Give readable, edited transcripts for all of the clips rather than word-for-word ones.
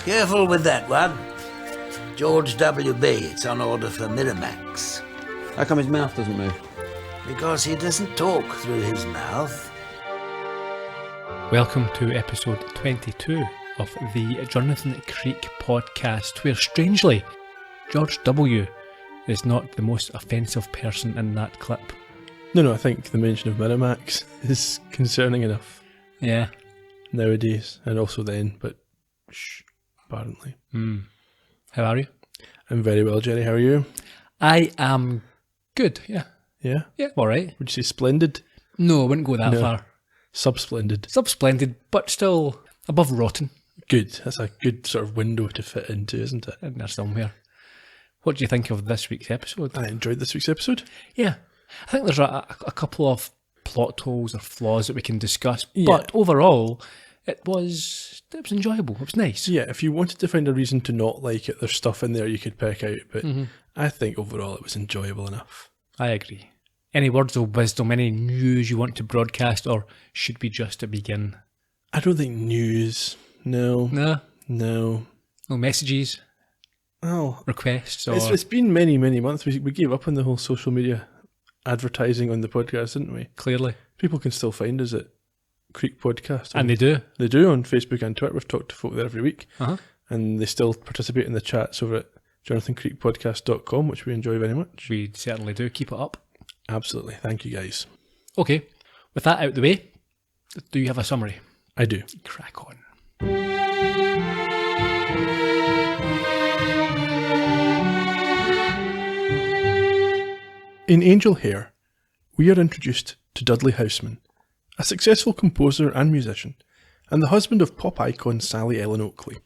Careful with that one. George W.B., it's on order for Miramax. How come his mouth doesn't move? Because he doesn't talk through his mouth. Welcome to episode 22 of the Jonathan Creek podcast, where strangely, George W. is not the most offensive person in that clip. No, I think the mention of Miramax is concerning enough. Yeah. Nowadays, and also then, but shh, apparently. How are you? I'm very well, Gerry. How are you? I am good, yeah. Yeah? Yeah, alright. Would you say splendid? No, I wouldn't go that far. Sub-splendid. Sub-splendid, but still above rotten. Good. That's a good sort of window to fit into, isn't it? In there somewhere. What do you think of this week's episode? I enjoyed this week's episode. Yeah. I think there's a couple of plot holes or flaws that we can discuss, Yeah. but overall, it was enjoyable. It was nice. Yeah, if you wanted to find a reason to not like it, there's stuff in there you could pick out, but I think overall it was enjoyable enough. I agree. Any words of wisdom, any news you want to broadcast, or should we just begin? I don't think news. No. No? No Messages? Oh, Requests? Or... it's been many months. We gave up on the whole social media advertising on the podcast, didn't we? Clearly. People can still find us at Creek Podcast. And they do. They do on Facebook and Twitter. We've talked to folk there every week. Uh-huh. And they still participate in the chats over at jonathancreekpodcast.com, which we enjoy very much. We certainly do. Keep it up. Absolutely. Thank you, guys. Okay. With that out the way, do you have a summary? I do. Crack on. In Angel Hair, we are introduced to Dudley Houseman, a successful composer and musician, and the husband of pop icon Sally Ellen Oakley.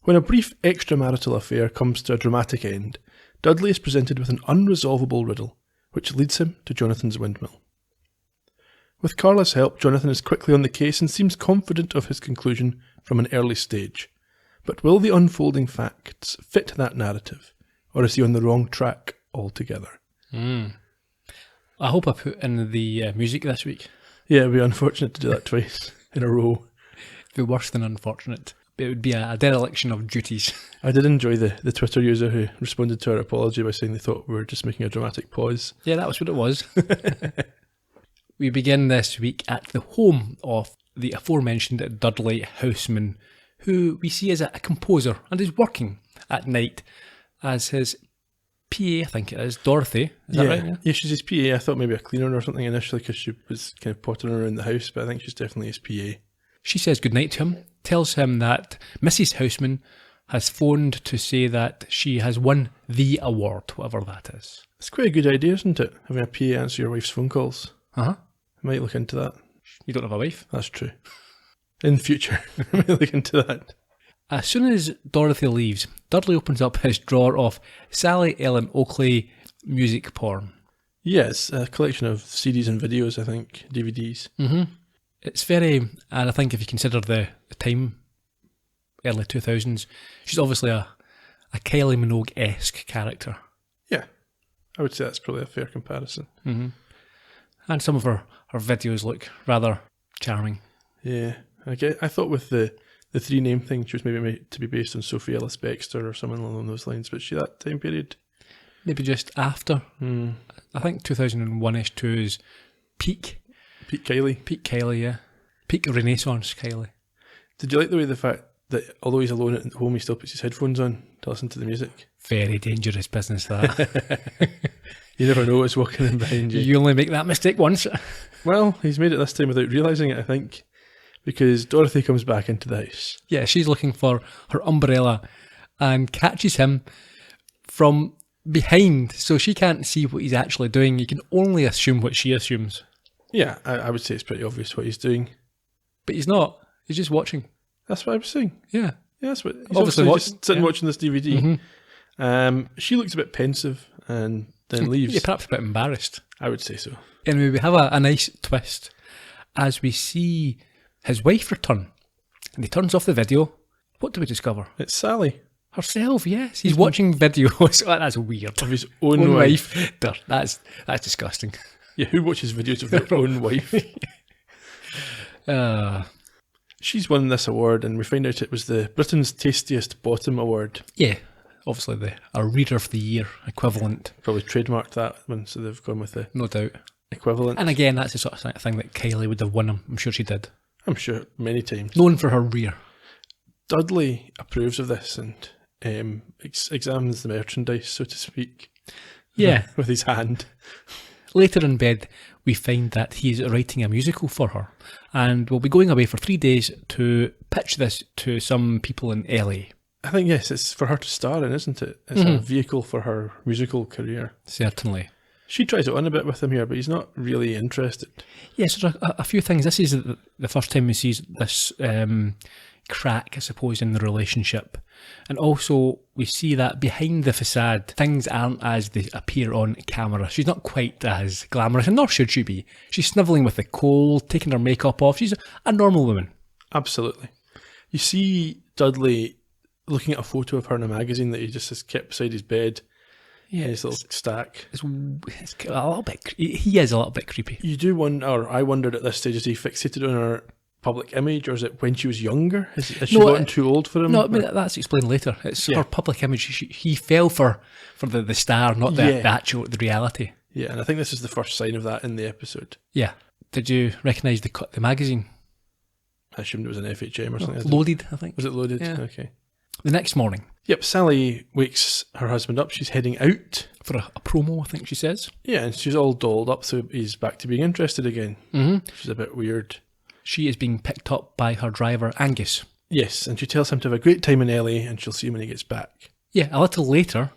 When a brief extramarital affair comes to a dramatic end, Dudley is presented with an unresolvable riddle, which leads him to Jonathan's windmill. With Carla's help, Jonathan is quickly on the case and seems confident of his conclusion from an early stage. But will the unfolding facts fit that narrative, or is he on the wrong track altogether? I hope I put in the music this week. Yeah, it'd be unfortunate to do that twice in a row. It'd be worse than unfortunate. It would be a dereliction of duties. I did enjoy the Twitter user who responded to our apology by saying they thought we were just making a dramatic pause. Yeah, that was what it was. We begin this week at the home of the aforementioned Dudley Houseman, who we see as a composer and is working at night as his PA, I think it is, Dorothy. Is that right? Yeah, she's his PA. I thought maybe a cleaner or something initially because she was kind of pottering around the house, but I think she's definitely his PA. She says goodnight to him, tells him that Mrs. Houseman has phoned to say that she has won the award, whatever that is. It's quite a good idea, isn't it? Having a PA answer your wife's phone calls. Uh-huh. I might look into that. You don't have a wife? That's true. In the future, I might look into that. As soon as Dorothy leaves, Dudley opens up his drawer of Sally Ellen Oakley music porn. Yes, a collection of CDs and videos, I think, DVDs. Mm-hmm. It's very, and I think if you consider the time, early 2000s, she's obviously a Kylie Minogue-esque character. Yeah, I would say that's probably a fair comparison. Mm-hmm. And some of her videos look rather charming. Yeah, I thought with the three name thing, she was maybe made to be based on Sophie Ellis Bextor or someone along those lines, but she that time period? Maybe just after. I think 2001-ish to is peak. Peak Kylie. Peak Kylie, yeah. Peak Renaissance Kylie. Did you like the fact that although he's alone at home, he still puts his headphones on to listen to the music? Very dangerous business, that. You never know what's walking in behind you. You only make that mistake once. Well, he's made it this time without realising it, I think, because Dorothy comes back into the house. Yeah, she's looking for her umbrella and catches him from behind, so she can't see what he's actually doing. You can only assume what she assumes. Yeah, I would say it's pretty obvious what he's doing. But he's not. He's just watching. That's what I was saying. Yeah. Yeah, that's what he's obviously just sitting watching this DVD. Mm-hmm. She looks a bit pensive and then leaves. Yeah, perhaps a bit embarrassed. I would say so. Anyway, we have a nice twist as we see his wife return. And he turns off the video. What do we discover? It's Sally. Herself, yes. He's watching videos. Oh, that's weird. Of his own wife. That's disgusting. Yeah, who watches videos of their own wife? She's won this award, and we find out it was the Britain's Tastiest Bottom Award. Yeah, obviously a Reader of the Year equivalent. Probably trademarked that one, so they've gone with the No doubt. equivalent. And again, that's the sort of thing that Kylie would have won. I'm sure she did. I'm sure many times. Known for her rear. Dudley approves of this and examines the merchandise, so to speak. Yeah. With his hand. Later in bed, we find that he is writing a musical for her, and will be going away for 3 days to pitch this to some people in LA. I think, yes, it's for her to star in, isn't it? It's a vehicle for her musical career. Certainly. She tries it on a bit with him here, but he's not really interested. Yes, there are a few things. This is the first time we see this crack, I suppose, in the relationship. And also, we see that behind the facade, things aren't as they appear on camera. She's not quite as glamorous, and nor should she be. She's snivelling with the cold, taking her makeup off. She's a normal woman. Absolutely. You see Dudley looking at a photo of her in a magazine that he just has kept beside his bed. Yeah, his little stack. It's a little bit. He is a little bit creepy. You do wonder, or I wondered at this stage, is he fixated on her public image, or is it when she was younger? Has she gotten too old for him? No, I mean, that's explained later. It's her public image. He fell for the star, not the reality. Yeah, and I think this is the first sign of that in the episode. Yeah. Did you recognise the magazine? I assumed it was an FHM or something. Loaded, I think. Was it Loaded? Yeah. Okay. The next morning. Yep, Sally wakes her husband up. She's heading out. For a promo, I think she says. Yeah, and she's all dolled up, so he's back to being interested again. Mm-hmm. Which is a bit weird. She is being picked up by her driver, Angus. Yes, and she tells him to have a great time in LA, and she'll see him when he gets back. Yeah, a little later,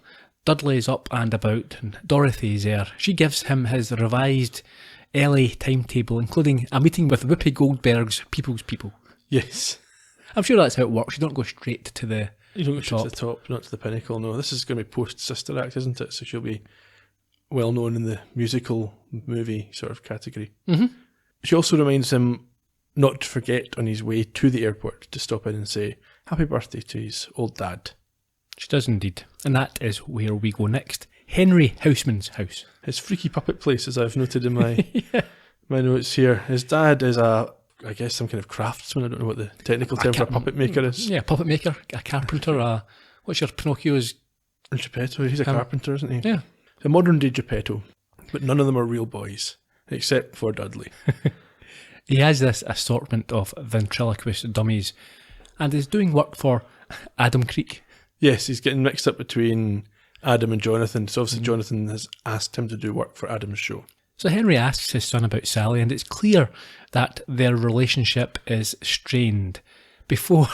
Dudley's up and about, and Dorothy's there. She gives him his revised LA timetable, including a meeting with Whoopi Goldberg's People's People. Yes. I'm sure that's how it works. You don't go straight to the You don't go top. to the top, not to the pinnacle. No, this is going to be post-Sister Act, isn't it? So she'll be well known in the musical movie sort of category. Mm-hmm. She also reminds him not to forget on his way to the airport to stop in and say happy birthday to his old dad. She does indeed. And that is where we go next. Henry Houseman's house. His freaky puppet place, as I've noted in my my notes here. His dad is I guess some kind of craftsman. I don't know what the technical term for a puppet maker is. Yeah, puppet maker, a carpenter, what's your Pinocchio's? Geppetto, he's a carpenter, isn't he? Yeah. A modern day Geppetto, but none of them are real boys, except for Dudley. He has this assortment of ventriloquist dummies and is doing work for Adam Creek. Yes, he's getting mixed up between Adam and Jonathan. So obviously Jonathan has asked him to do work for Adam's show. So Henry asks his son about Sally, and it's clear that their relationship is strained before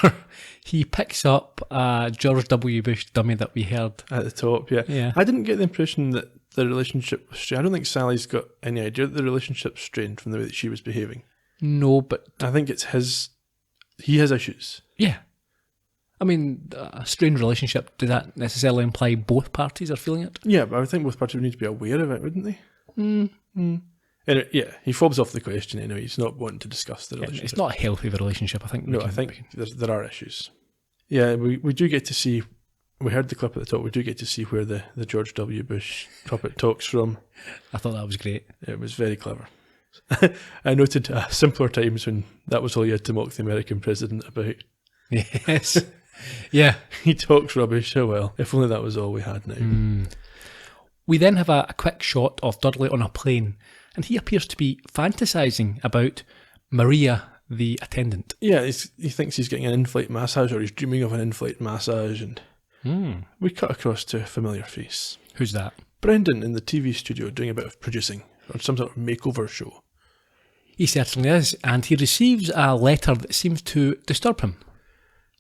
he picks up a George W. Bush dummy that we heard. At the top, yeah. I didn't get the impression that the relationship was strained. I don't think Sally's got any idea that the relationship's strained from the way that she was behaving. No, but I think it's he has issues. Yeah. I mean, a strained relationship, does that necessarily imply both parties are feeling it? Yeah, but I think both parties would need to be aware of it, wouldn't they? And he fobs off the question anyway. He's not wanting to discuss the relationship. It's not a healthy relationship, I think. No, I think there are issues. Yeah, we do get to see, we heard the clip at the top, we do get to see where the George W. Bush puppet talks from. I thought that was great. It was very clever. I noted simpler times when that was all you had to mock the American president about. Yes. Yeah. He talks rubbish. Oh well, if only that was all we had now. We then have a quick shot of Dudley on a plane, and he appears to be fantasising about Maria, the attendant. Yeah, he thinks he's getting an in-flight massage, or he's dreaming of an in-flight massage, and we cut across to a familiar face. Who's that? Brendan in the TV studio doing a bit of producing on some sort of makeover show. He certainly is, and he receives a letter that seems to disturb him.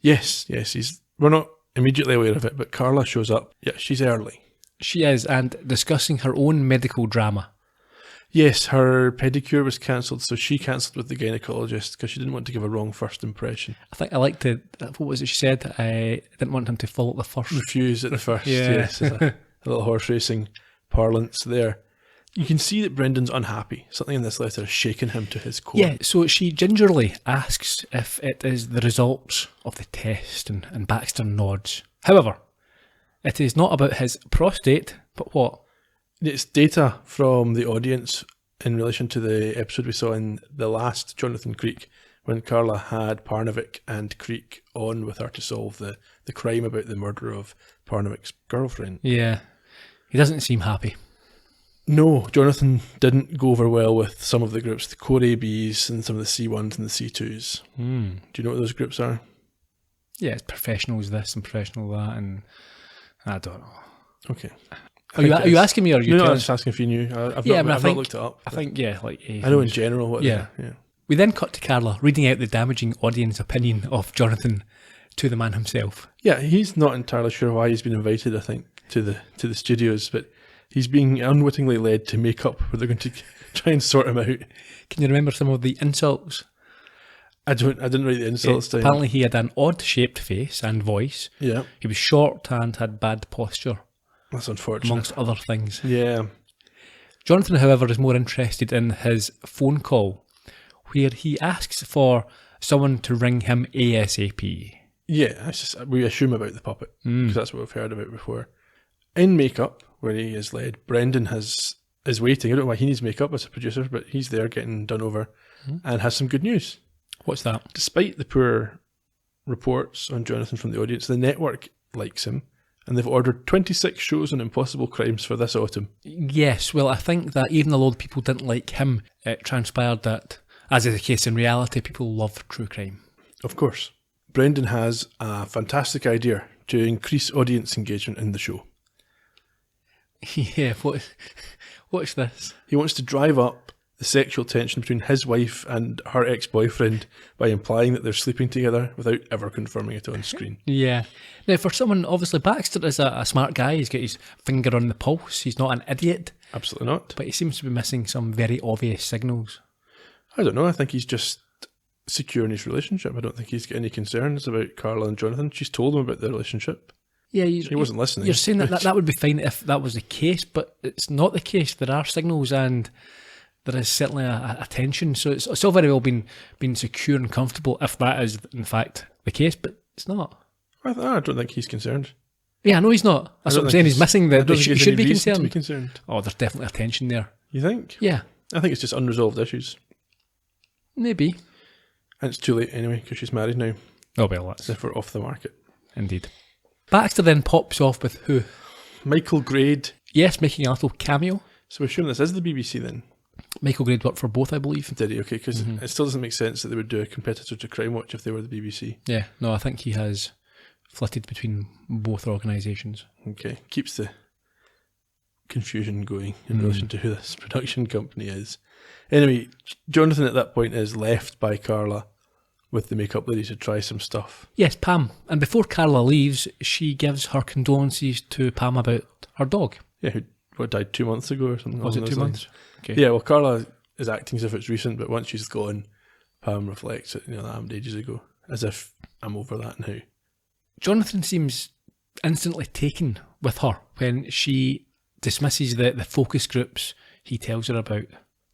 Yes, we're not immediately aware of it, but Carla shows up. Yeah, she's early. She is, and discussing her own medical drama. Yes, her pedicure was cancelled, so she cancelled with the gynaecologist because she didn't want to give a wrong first impression. I think I liked it. What was it she said? I didn't want him to follow up the first. Refuse at the first, Yeah. Yes. A little horse racing parlance there. You can see that Brendan's unhappy. Something in this letter is shaking him to his core. Yeah, so she gingerly asks if it is the results of the test, and Baxter nods. However, it is not about his prostate, but what? It's data from the audience in relation to the episode we saw in the last Jonathan Creek, when Carla had Parnevik and Creek on with her to solve the crime about the murder of Parnevik's girlfriend. Yeah. He doesn't seem happy. No, Jonathan didn't go over well with some of the groups, the Core ABs and some of the C1s and the C2s. Do you know what those groups are? Yeah, it's professionals this and professional that, and I don't know. Okay. Are you asking me, or are you No, telling I was just asking if you knew. I've Yeah, not, but I I've think- not looked it up. I think, yeah, like... I know in general what Yeah. they are. Yeah. We then cut to Carla reading out the damaging audience opinion of Jonathan to the man himself. Yeah, he's not entirely sure why he's been invited, I think, to the studios, but he's being unwittingly led to make up where they're going to try and sort him out. Can you remember some of the insults? I didn't write the insults down. Apparently he had an odd-shaped face and voice. Yeah, He was short and had bad posture, that's unfortunate. amongst other things. Yeah. Jonathan, however, is more interested in his phone call, where he asks for someone to ring him ASAP. Yeah, we assume about the puppet, because that's what we've heard about before. In makeup, where he is led, Brendan is waiting. I don't know why he needs makeup as a producer, but he's there getting done over and has some good news. What's that? Despite the poor reports on Jonathan from the audience, the network likes him, and they've ordered 26 shows on impossible crimes for this autumn. Yes, well, I think that even though people didn't like him, it transpired that, as is the case in reality, people love true crime. Of course. Brendan has a fantastic idea to increase audience engagement in the show. Yeah, what's this? He wants to drive up the sexual tension between his wife and her ex-boyfriend by implying that they're sleeping together without ever confirming it on screen. Yeah. Now, for someone, obviously, Baxter is a smart guy. He's got his finger on the pulse. He's not an idiot, Absolutely not. but he seems to be missing some very obvious signals. I don't know. I think he's just secure in his relationship. I don't think he's got any concerns about Carla and Jonathan. She's told him about their relationship. Yeah, He wasn't listening. You're saying that would be fine if that was the case, but it's not the case. There are signals, and there is certainly a tension. So it's all very well being secure and comfortable if that is in fact the case, but it's not. I don't think he's concerned. Yeah, I know he's not. That's what I'm saying. He's missing I the don't think he he's should any be reason to concerned. be concerned. Oh, there's definitely a tension there. You think? Yeah, I think it's just unresolved issues. maybe. And it's too late anyway, because she's married now. Oh well, that's As if we're off the market. indeed. Baxter then pops off with who? Michael Grade. Yes, making a little cameo. So we're assuming this is the BBC then. Michael Grade worked for both, I believe. Did he? Okay, because it still doesn't make sense that they would do a competitor to Crime Watch if they were the BBC. Yeah, no, I think he has flitted between both organisations. Okay, keeps the confusion going in relation to who this production company is. Anyway, Jonathan at that point is left by Carla with the makeup lady to try some stuff. Yes, Pam. And before Carla leaves, she gives her condolences to Pam about her dog. Yeah, who died 2 months ago or something. Was it along 2 those months? lines. Okay. Yeah, well, Carla is acting as if it's recent, but once she's gone, Pam reflects it, that happened ages ago, as if I'm over that now. Jonathan seems instantly taken with her when she dismisses the focus groups he tells her about.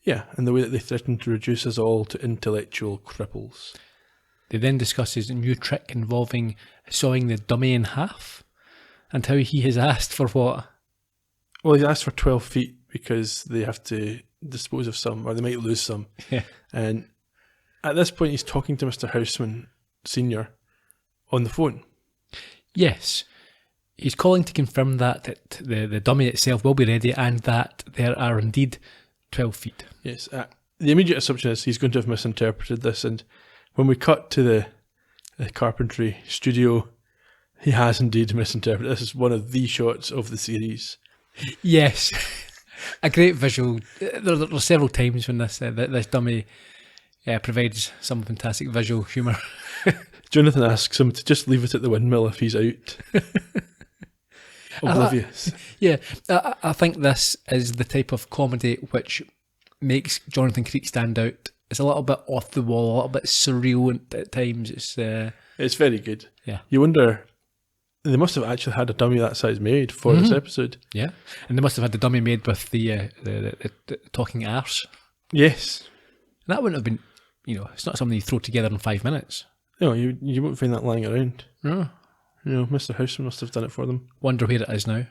Yeah, and the way that they threaten to reduce us all to intellectual cripples. They then discuss his new trick involving sawing the dummy in half, and how he has asked for what? Well, he's asked for 12 feet because they have to dispose of some, or they might lose some. Yeah. And at this point, he's talking to Mr. Houseman Sr. on the phone. Yes. He's calling to confirm that the dummy itself will be ready and that there are indeed 12 feet. Yes. The immediate assumption is he's going to have misinterpreted this, and when we cut to the carpentry studio, he has indeed misinterpreted. This is one of the shots of the series. Yes. A great visual. There are several times when this dummy provides some fantastic visual humour. Jonathan asks him to just leave it at the windmill if he's out. Oblivious. Yeah, I think this is the type of comedy which makes Jonathan Creek stand out. It's a little bit off the wall, a little bit surreal at times. It's very good. Yeah. You wonder, they must have actually had a dummy that size made for this episode. Yeah, and they must have had the dummy made with the talking arse. Yes. And that wouldn't have been, it's not something you throw together in 5 minutes. No, you won't find that lying around. No. Mr. Houseman must have done it for them. Wonder where it is now.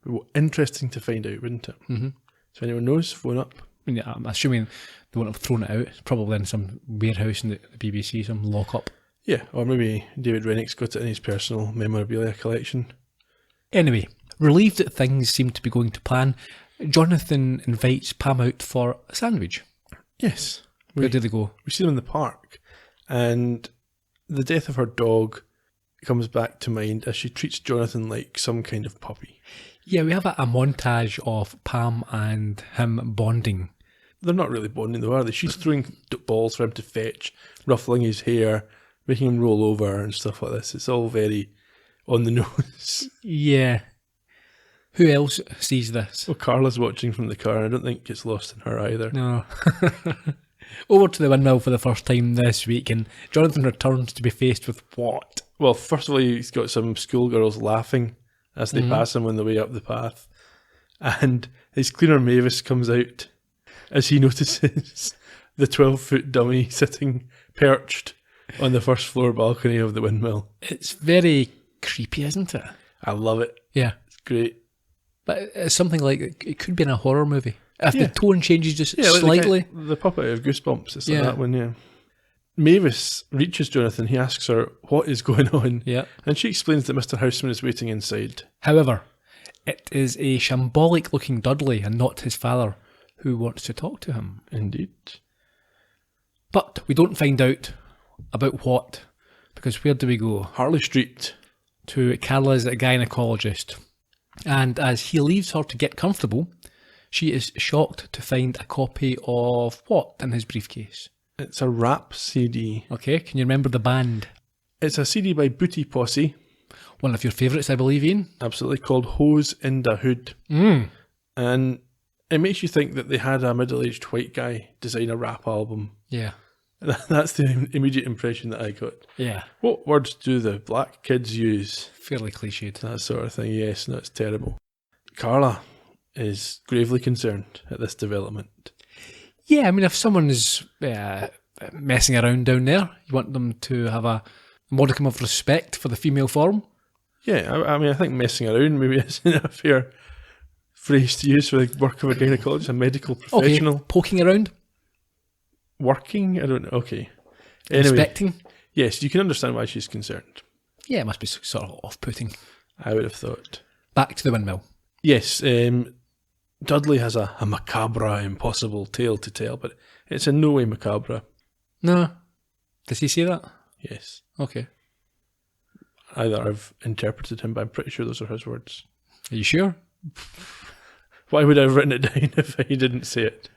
Well, interesting to find out, wouldn't it? Mm-hmm. So anyone knows, phone up. I mean, I'm assuming they wouldn't have thrown it out. It's probably in some warehouse in the BBC, some lock-up. Yeah, or maybe David Rennick's got it in his personal memorabilia collection. Anyway, relieved that things seem to be going to plan, Jonathan invites Pam out for a sandwich. Yes. Where do they go? We see them in the park, and the death of her dog comes back to mind as she treats Jonathan like some kind of puppy. Yeah, we have a montage of Pam and him bonding. They're not really bonding though, are they? She's throwing balls for him to fetch, ruffling his hair, making him roll over and stuff like this. It's all very on the nose. Yeah. Who else sees this? Well, Carla's watching from the car, and I don't think it's lost in her either. No. Over to the windmill for the first time this week, and Jonathan returns to be faced with what? Well, first of all, he's got some schoolgirls laughing as they pass him on the way up the path. And his cleaner Mavis comes out as he notices the 12-foot dummy sitting perched on the first floor balcony of the windmill. It's very creepy, isn't it? I love it. Yeah. It's great. But it's something like, it could be in a horror movie. If the tone changes just slightly. Like the puppet of Goosebumps. It's like Yeah. that one, yeah. Mavis reaches Jonathan. He asks her what is going on. Yeah. And she explains that Mr. Houseman is waiting inside. However, it is a shambolic looking Dudley and not his father who wants to talk to him. Indeed. But we don't find out about what, because where do we go? Harley Street. To Carla's gynecologist. And as he leaves her to get comfortable, she is shocked to find a copy of what in his briefcase? It's a rap CD. Okay, can you remember the band? It's a CD by Booty Posse. One of your favourites, I believe, Ian. Absolutely, called Hose in the Hood. And it makes you think that they had a middle-aged white guy design a rap album. Yeah. That's the immediate impression that I got. Yeah. What words do the black kids use? Fairly cliched. That sort of thing, yes, no, it's terrible. Carla is gravely concerned at this development. Yeah, I mean, if someone is messing around down there, you want them to have a modicum of respect for the female form. Yeah, I mean, I think messing around maybe isn't a fair phrase to use for the work of a gynecologist, a medical professional. Okay, poking around. Working? I don't know. Okay. Anyway, Inspecting. yes, you can understand why she's concerned. Yeah, it must be sort of off-putting. I would have thought. Back to the windmill. Yes, Dudley has a macabre, impossible tale to tell, but it's in no way macabre. No. Does he say that? Yes. Okay. Either I've interpreted him, but I'm pretty sure those are his words. Are you sure? Why would I have written it down if he didn't say it?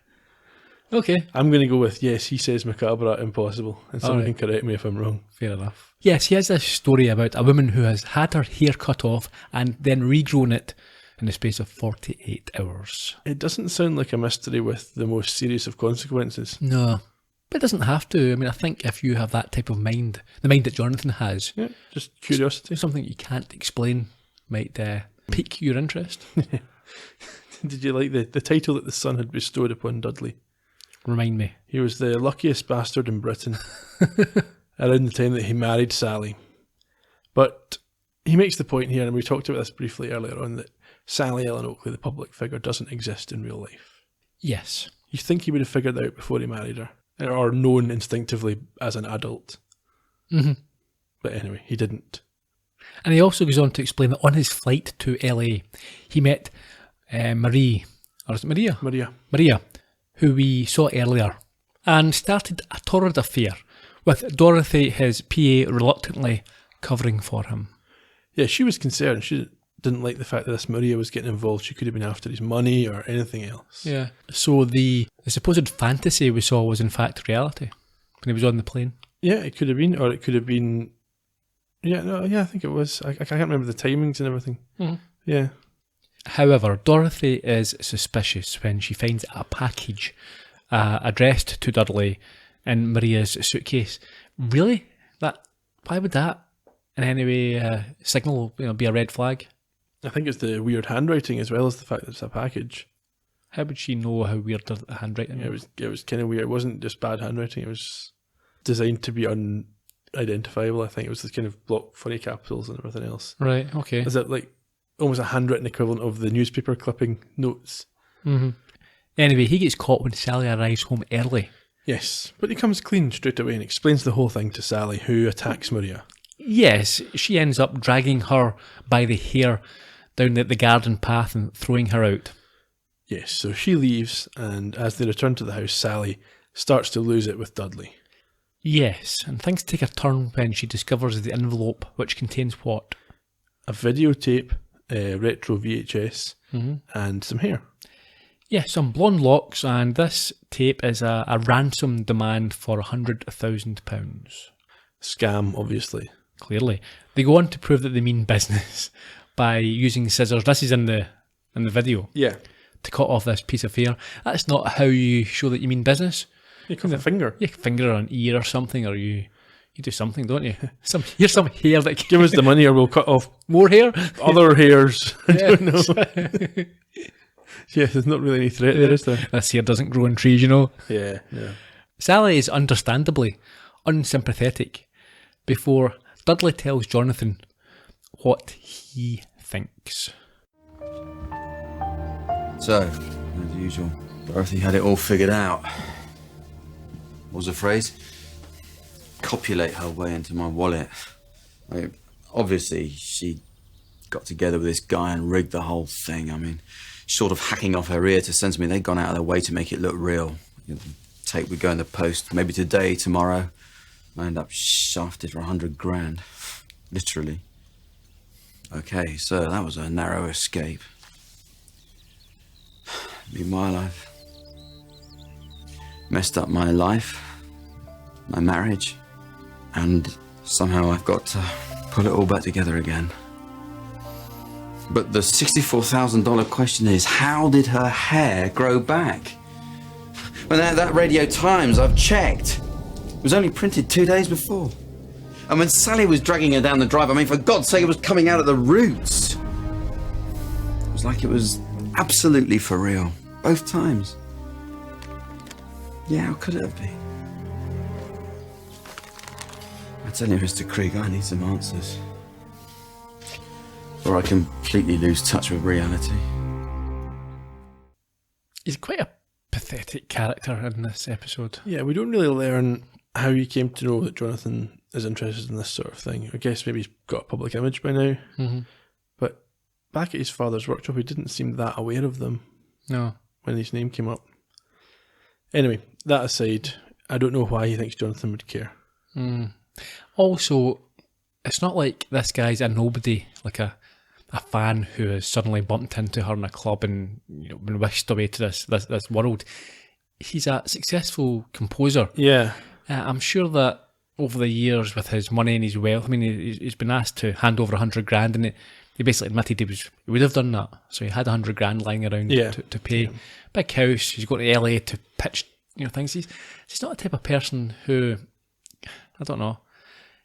Okay. I'm going to go with, yes, he says macabre, impossible, and someone can correct me if I'm wrong. Fair enough. Yes, he has this story about a woman who has had her hair cut off and then regrown it in the space of 48 hours. It doesn't sound like a mystery with the most serious of consequences. No. But it doesn't have to. I mean, I think if you have that type of mind, the mind that Jonathan has, Yeah, just curiosity. something you can't explain might pique your interest. Did you like the title that the Sun had bestowed upon Dudley? Remind me. He was the luckiest bastard in Britain around the time that he married Sally. But he makes the point here, and we talked about this briefly earlier on, that Sally Ellen Oakley, the public figure, doesn't exist in real life. Yes. You think he would have figured that out before he married her, or known instinctively as an adult. Mm-hmm. But anyway, he didn't. And he also goes on to explain that on his flight to LA, he met Marie, or is it Maria? Maria, who we saw earlier, and started a torrid affair with Dorothy, his PA, reluctantly covering for him. Yeah, she was concerned. She didn't like the fact that this Maria was getting involved. She could have been after his money or anything else. Yeah. So the supposed fantasy we saw was in fact reality when he was on the plane. Yeah, it could have been, or it could have been. I think it was. I can't remember the timings and everything. Mm-hmm. Yeah. However, Dorothy is suspicious when she finds a package addressed to Dudley in Maria's suitcase. Really? Why would that in any way signal, be a red flag? I think it's the weird handwriting as well as the fact that it's a package. How would she know how weird the handwriting Yeah, it was kind of weird. It wasn't just bad handwriting. It was designed to be unidentifiable. I think it was the kind of block funny capitals and everything else. Right, okay. Is it like almost a handwritten equivalent of the newspaper clipping notes? Mm-hmm. Anyway, he gets caught when Sally arrives home early. Yes, but he comes clean straight away and explains the whole thing to Sally, who attacks Maria. Yes, she ends up dragging her by the hair down the garden path and throwing her out. Yes, so she leaves, and as they return to the house, Sally starts to lose it with Dudley. Yes, and things take a turn when she discovers the envelope, which contains what? A videotape, a retro VHS, and some hair. Yeah, some blonde locks, and this tape is a ransom demand for £100,000. Scam, obviously. Clearly. They go on to prove that they mean business by using scissors. This is in the video. Yeah. To cut off this piece of hair. That's not how you show that you mean business. You cut a finger. You finger an ear or something, or you do something, don't you? Here's some hair that give us the money or we'll cut off more hair. Other hairs. I Yeah. don't know. Yeah, there's not really any threat there, is there? This hair doesn't grow on trees, you know. Yeah, yeah. Sally is understandably unsympathetic before Dudley tells Jonathan what he thinks. So, as usual, Dorothy had it all figured out. What was the phrase? Copulate her way into my wallet. I mean, obviously, she got together with this guy and rigged the whole thing. I mean, short of hacking off her ear to send to me, they'd gone out of their way to make it look real. Tape would go in the post, maybe today, tomorrow. I end up shafted for $100,000. Literally. Okay, so that was a narrow escape. Meanwhile, I've messed up my life, my marriage, and somehow I've got to pull it all back together again. But the $64,000 question is, how did her hair grow back? Well, that Radio Times, I've checked. It was only printed 2 days before. And when Sally was dragging her down the drive, I mean, for God's sake, it was coming out at the roots. It was like it was absolutely for real. Both times. Yeah, how could it have been? I tell you, Mr. Krieg, I need some answers. Or I completely lose touch with reality. He's quite a pathetic character in this episode. Yeah, we don't really learn how he came to know that Jonathan is interested in this sort of thing. I guess maybe he's got a public image by now. Mm-hmm. But back at his father's workshop, he didn't seem that aware of them. No. When his name came up. Anyway, that aside, I don't know why he thinks Jonathan would care. Also, it's not like this guy's a nobody, like a fan who has suddenly bumped into her in a club and been whisked away to this world. He's a successful composer. Yeah. I'm sure that over the years with his money and his wealth, I mean, he's been asked to hand over $100,000 and he basically admitted he would have done that. So he had $100,000 lying around to pay. Big house, he's going to LA to pitch things. He's not the type of person who, I don't know,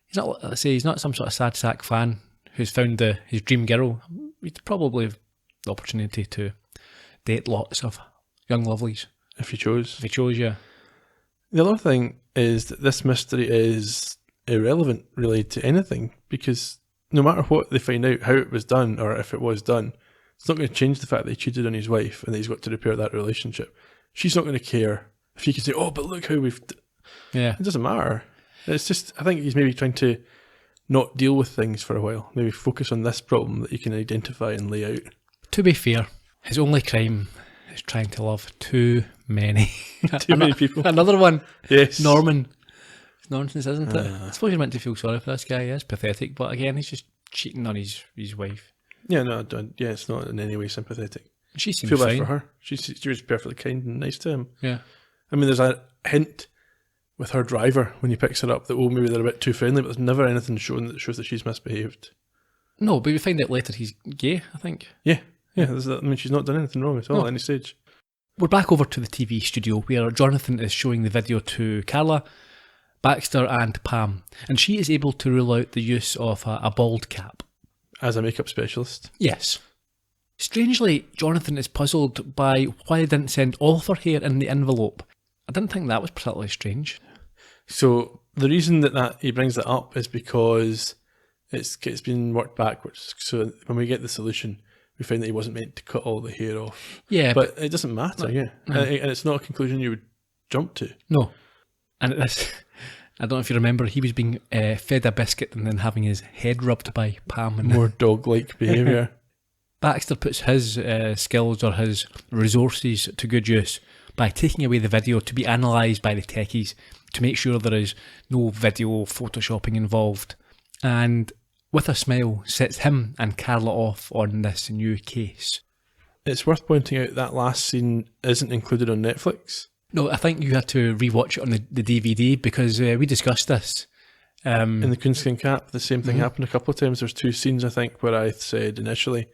he's not some sort of sad sack fan who's found his dream girl. He'd probably have the opportunity to date lots of young lovelies. If he chose. Yeah. The other thing is that this mystery is irrelevant really to anything, because no matter what they find out, how it was done or if it was done, it's not going to change the fact that he cheated on his wife and that he's got to repair that relationship. She's not going to care if he can say, oh, but look how we've... Yeah. It doesn't matter. It's just, I think he's maybe trying to not deal with things for a while. Maybe focus on this problem that you can identify and lay out. To be fair, his only crime is trying to love too many. Too many people. Another one. Yes. Norman. It's nonsense, isn't it? I suppose you're meant to feel sorry for this guy. He is pathetic, but again, he's just cheating on his wife. Yeah, no, I don't. Yeah, it's not in any way sympathetic. She seems feel bad fine for her. She was perfectly kind and nice to him. Yeah. I mean, there's a hint with her driver when he picks her up that, oh, maybe they're a bit too friendly, but there's never anything shown that shows that she's misbehaved. No, but we find out later he's gay, I think. Yeah. I mean, she's not done anything wrong at all at any stage. We're back over to the TV studio where Jonathan is showing the video to Carla, Baxter and Pam, and she is able to rule out the use of a bald cap. As a makeup specialist. Yes. Strangely, Jonathan is puzzled by why they didn't send all of her hair in the envelope. I didn't think that was particularly strange. So the reason that he brings that up is because it's been worked backwards. So when we get the solution, we find that he wasn't meant to cut all the hair off. Yeah, But it doesn't matter, yeah. And it's not a conclusion you would jump to. no. And this, I don't know if you remember, he was being fed a biscuit and then having his head rubbed by Pam. And More dog-like behaviour. Baxter puts his skills or his resources to good use by taking away the video to be analysed by the techies to make sure there is no video photoshopping involved. And with a smile, sets him and Carla off on this new case. It's worth pointing out that last scene isn't included on Netflix. No, I think you had to rewatch it on the DVD because we discussed this. In the Coonskin Cap, the same thing happened a couple of times. There's 2 scenes, I think, where I said initially,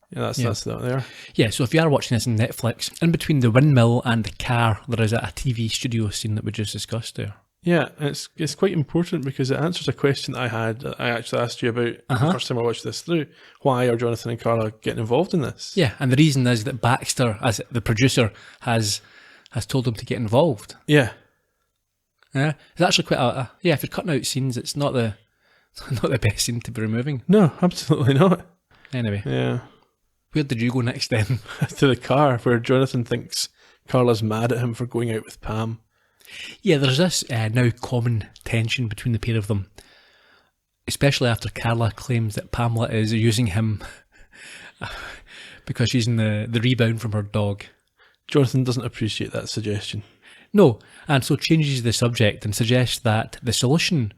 that's not there. Yeah, so if you are watching this on Netflix, in between the windmill and the car, there is a TV studio scene that we just discussed there. Yeah, it's quite important because it answers a question that I had. That I actually asked you about the first time I watched this through. Why are Jonathan and Carla getting involved in this? Yeah, and the reason is that Baxter, as the producer, has told them to get involved. Yeah. Yeah, it's actually quite if you're cutting out scenes, it's not the best scene to be removing. No, absolutely not. Anyway, Yeah. where did you go next then? To the car where Jonathan thinks Carla's mad at him for going out with Pam. Yeah, there's this now common tension between the pair of them, especially after Carla claims that Pamela is using him because she's in the rebound from her dog. Jonathan doesn't appreciate that suggestion. No, and so changes the subject and suggests that the solution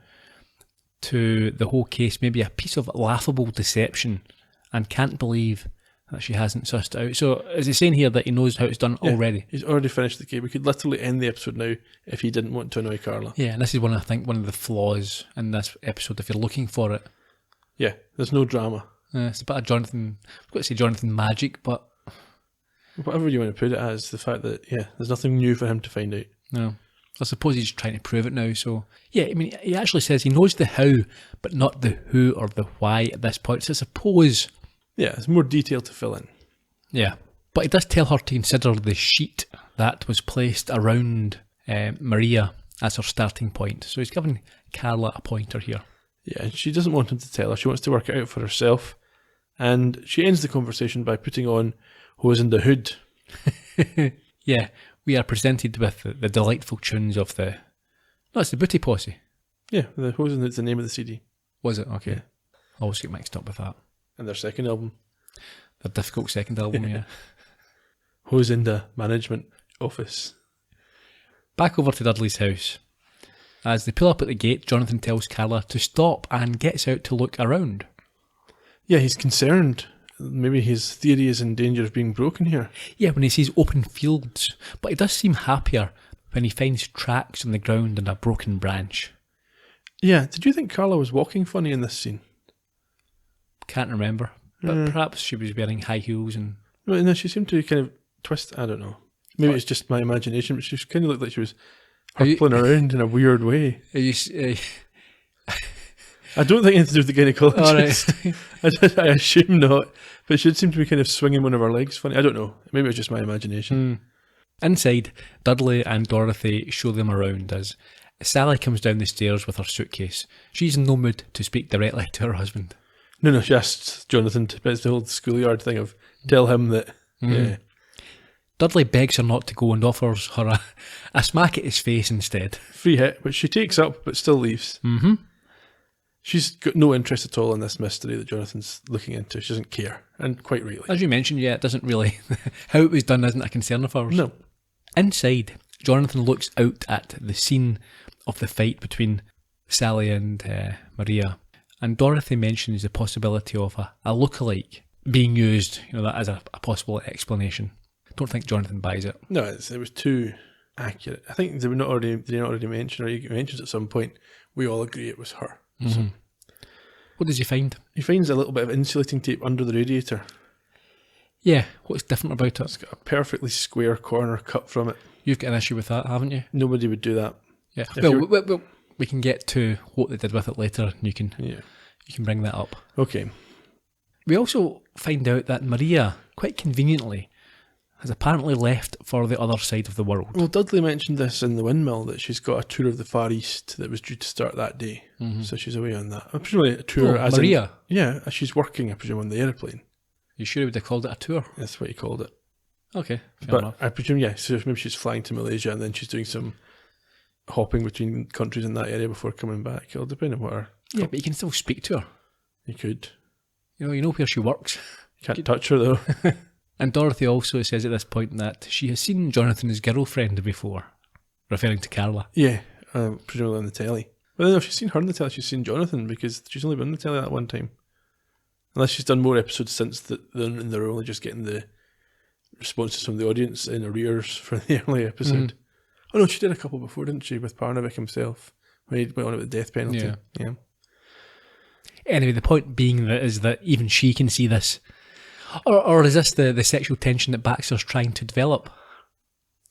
to the whole case may be a piece of laughable deception and can't believe that she hasn't sussed it out. So is he saying here that he knows how it's done already? He's already finished the game. We could literally end the episode now if he didn't want to annoy Carla. Yeah, and this is one of the flaws in this episode if you're looking for it. Yeah, there's no drama. It's a bit of Jonathan, I've got to say Jonathan magic, but Whatever you want to put it as, the fact that, there's nothing new for him to find out. no. I suppose he's trying to prove it now, so... Yeah, I mean, he actually says he knows the how, but not the who or the why at this point, so I suppose... Yeah, there's more detail to fill in. Yeah, but he does tell her to consider the sheet that was placed around Maria as her starting point, so he's giving Carla a pointer here. Yeah, and she doesn't want him to tell her. She wants to work it out for herself. And she ends the conversation by putting on Hose in the Hood. Yeah, we are presented with the delightful tunes of the... No, it's the Booty Posse. Yeah, the Hose in the Hood's the name of the CD. Was it? Okay. Yeah. I always get mixed up with that. And their second album. The difficult second album, yeah. Hose in the Management Office. Back over to Dudley's house. As they pull up at the gate, Jonathan tells Carla to stop and gets out to look around. Yeah, he's concerned. Maybe his theory is in danger of being broken here. Yeah, when he sees open fields, but he does seem happier when he finds tracks on the ground and a broken branch. Yeah, did you think Carla was walking funny in this scene? Can't remember, but perhaps she was wearing high heels and... No, she seemed to kind of twist, I don't know. Maybe it's just my imagination, but she kind of looked like she was hurtling around in a weird way. Are you, I don't think anything to do with the gynecologist. All right. I assume not. But she seemed to be kind of swinging one of her legs funny. I don't know. Maybe it was just my imagination. Inside, Dudley and Dorothy show them around as Sally comes down the stairs with her suitcase. She's in no mood to speak directly to her husband. No, she asked Jonathan to, but it's the whole schoolyard thing of tell him that. Yeah. Dudley begs her not to go and offers her a smack at his face instead. Free hit, which she takes up but still leaves. Mm-hmm. She's got no interest at all in this mystery that Jonathan's looking into. She doesn't care, and quite rightly. As you mentioned, it doesn't really... how it was done isn't a concern of hers. No. Inside, Jonathan looks out at the scene of the fight between Sally and Maria, and Dorothy mentions the possibility of a lookalike being used, that as a possible explanation. Don't think Jonathan buys it. No, it was too accurate. I think did they not already mention, or he mentions at some point, we all agree it was her. Mm-hmm. So, what does he find? he finds a little bit of insulating tape under the radiator. Yeah, what's different about it? It's got a perfectly square corner cut from it. You've got an issue with that, haven't you? Nobody would do that. Yeah. If Well, we can get to what they did with it later, and you can bring that up. Okay. We also find out that Maria, quite conveniently, has apparently left for the other side of the world. Well, Dudley mentioned this in the windmill, that she's got a tour of the Far East that was due to start that day. Mm-hmm. So she's away on that. Presumably a tour as Maria? She's working, I presume, on the aeroplane. You sure he would have called it a tour? That's what he called it. Okay, fair But enough. I presume, yeah, so maybe she's flying to Malaysia and then she's doing some hopping between countries in that area before coming back. It'll depend on what her... Yeah, but you can still speak to her. You could. You know where she works. You can't touch her, though. And Dorothy also says at this point that she has seen Jonathan's girlfriend before, referring to Carla. Yeah, presumably on the telly. But then if she's seen her on the telly, she's seen Jonathan, because she's only been on the telly that one time. Unless she's done more episodes since then, they're only just getting the responses from the audience in arrears for the early episode. Oh no, she did a couple before, didn't she, with Parnevik himself, when he went on about the death penalty. Yeah. Anyway, the point being is that even she can see this. Or is this the sexual tension that Baxter's trying to develop?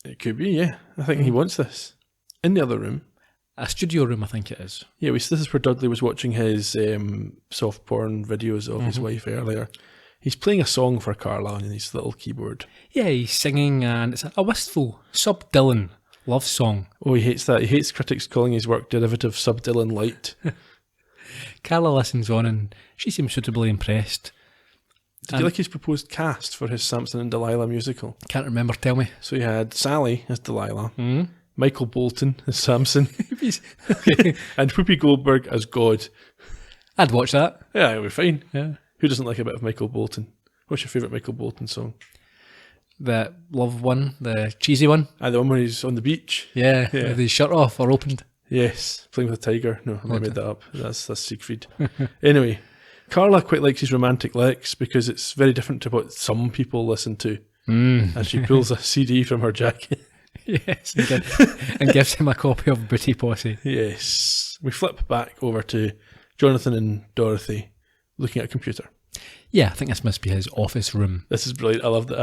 It could be, yeah. I think he wants this. In the other room. A studio room, I think it is. Yeah, this is where Dudley was watching his soft porn videos of his wife earlier. He's playing a song for Carla on his little keyboard. Yeah, he's singing, and it's a wistful, sub-Dylan love song. Oh, he hates that. He hates critics calling his work derivative sub-Dylan light. Carla listens on, and she seems suitably impressed. Did you like his proposed cast for his Samson and Delilah musical? Can't remember, tell me. So he had Sally as Delilah, Michael Bolton as Samson, and Whoopi Goldberg as God. I'd watch that. Yeah, it'll be fine. Yeah. Who doesn't like a bit of Michael Bolton? What's your favourite Michael Bolton song? The love one, the cheesy one. The one where he's on the beach. Yeah, with his shirt off or opened. Yes, playing with a tiger. No, I made that up. That's Siegfried. Anyway, Carla quite likes his romantic lyrics because it's very different to what some people listen to. And she pulls a CD from her jacket. Yes, and gives him a copy of Booty Posse. Yes. We flip back over to Jonathan and Dorothy looking at a computer. Yeah, I think this must be his office room. This is brilliant. I love that.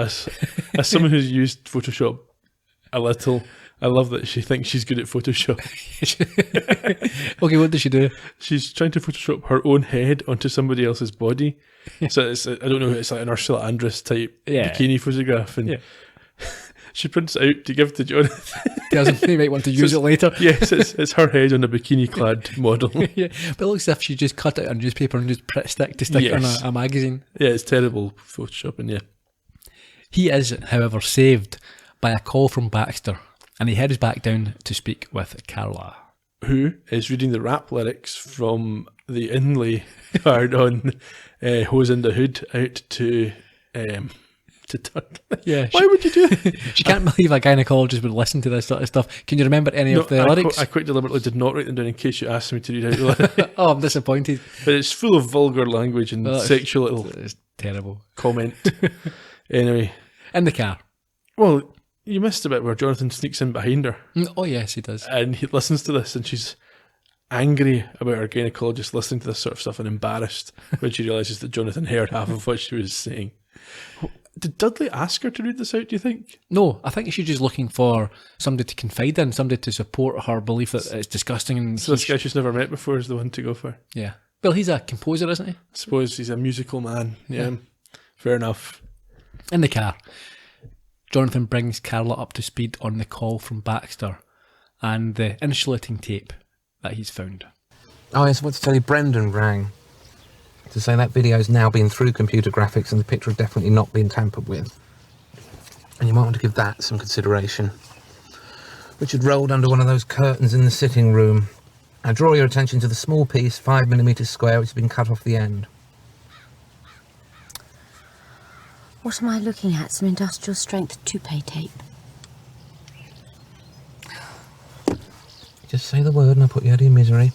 As someone who's used Photoshop a little, I love that she thinks she's good at Photoshop. Okay, what does she do? She's trying to Photoshop her own head onto somebody else's body. So it's, I don't know, it's like an Ursula Andress type bikini photograph. And she prints it out to give to Jonathan. He might want to use it later. Yes, it's her head on a bikini-clad model. Yeah, but it looks as if she just cut it on newspaper and just stick it on a magazine. Yeah, it's terrible Photoshopping, yeah. He is, however, saved by a call from Baxter, and he heads back down to speak with Carla, who is reading the rap lyrics from the inlay card on Hose in the Hood out to Dudley. Yeah, why would you do that? She can't believe a gynecologist would listen to this sort of stuff. Can you remember any of the lyrics? I quite deliberately did not write them down in case you asked me to read out the lyrics. Oh, I'm disappointed. But it's full of vulgar language and sexual little... It's terrible. Comment. Anyway. In the car. Well, you missed a bit where Jonathan sneaks in behind her. Oh, yes, he does. And he listens to this and she's angry about her gynecologist listening to this sort of stuff and embarrassed when she realises that Jonathan heard half of what she was saying. Did Dudley ask her to read this out, do you think? No, I think she's just looking for somebody to confide in, somebody to support her belief that it's disgusting. And so this guy she's never met before is the one to go for? Yeah. Well, he's a composer, isn't he? I suppose he's a musical man. Yeah. Fair enough. In the car, Jonathan brings Carla up to speed on the call from Baxter and the insulating tape that he's found. Oh, yes, I want to tell you, Brendan rang to say that video's now been through computer graphics and the picture had definitely not been tampered with. And you might want to give that some consideration. Which had rolled under one of those curtains in the sitting room. I draw your attention to the small piece, 5mm square, which has been cut off the end. What am I looking at? Some industrial strength toupee tape. Just say the word and I'll put you out of your misery.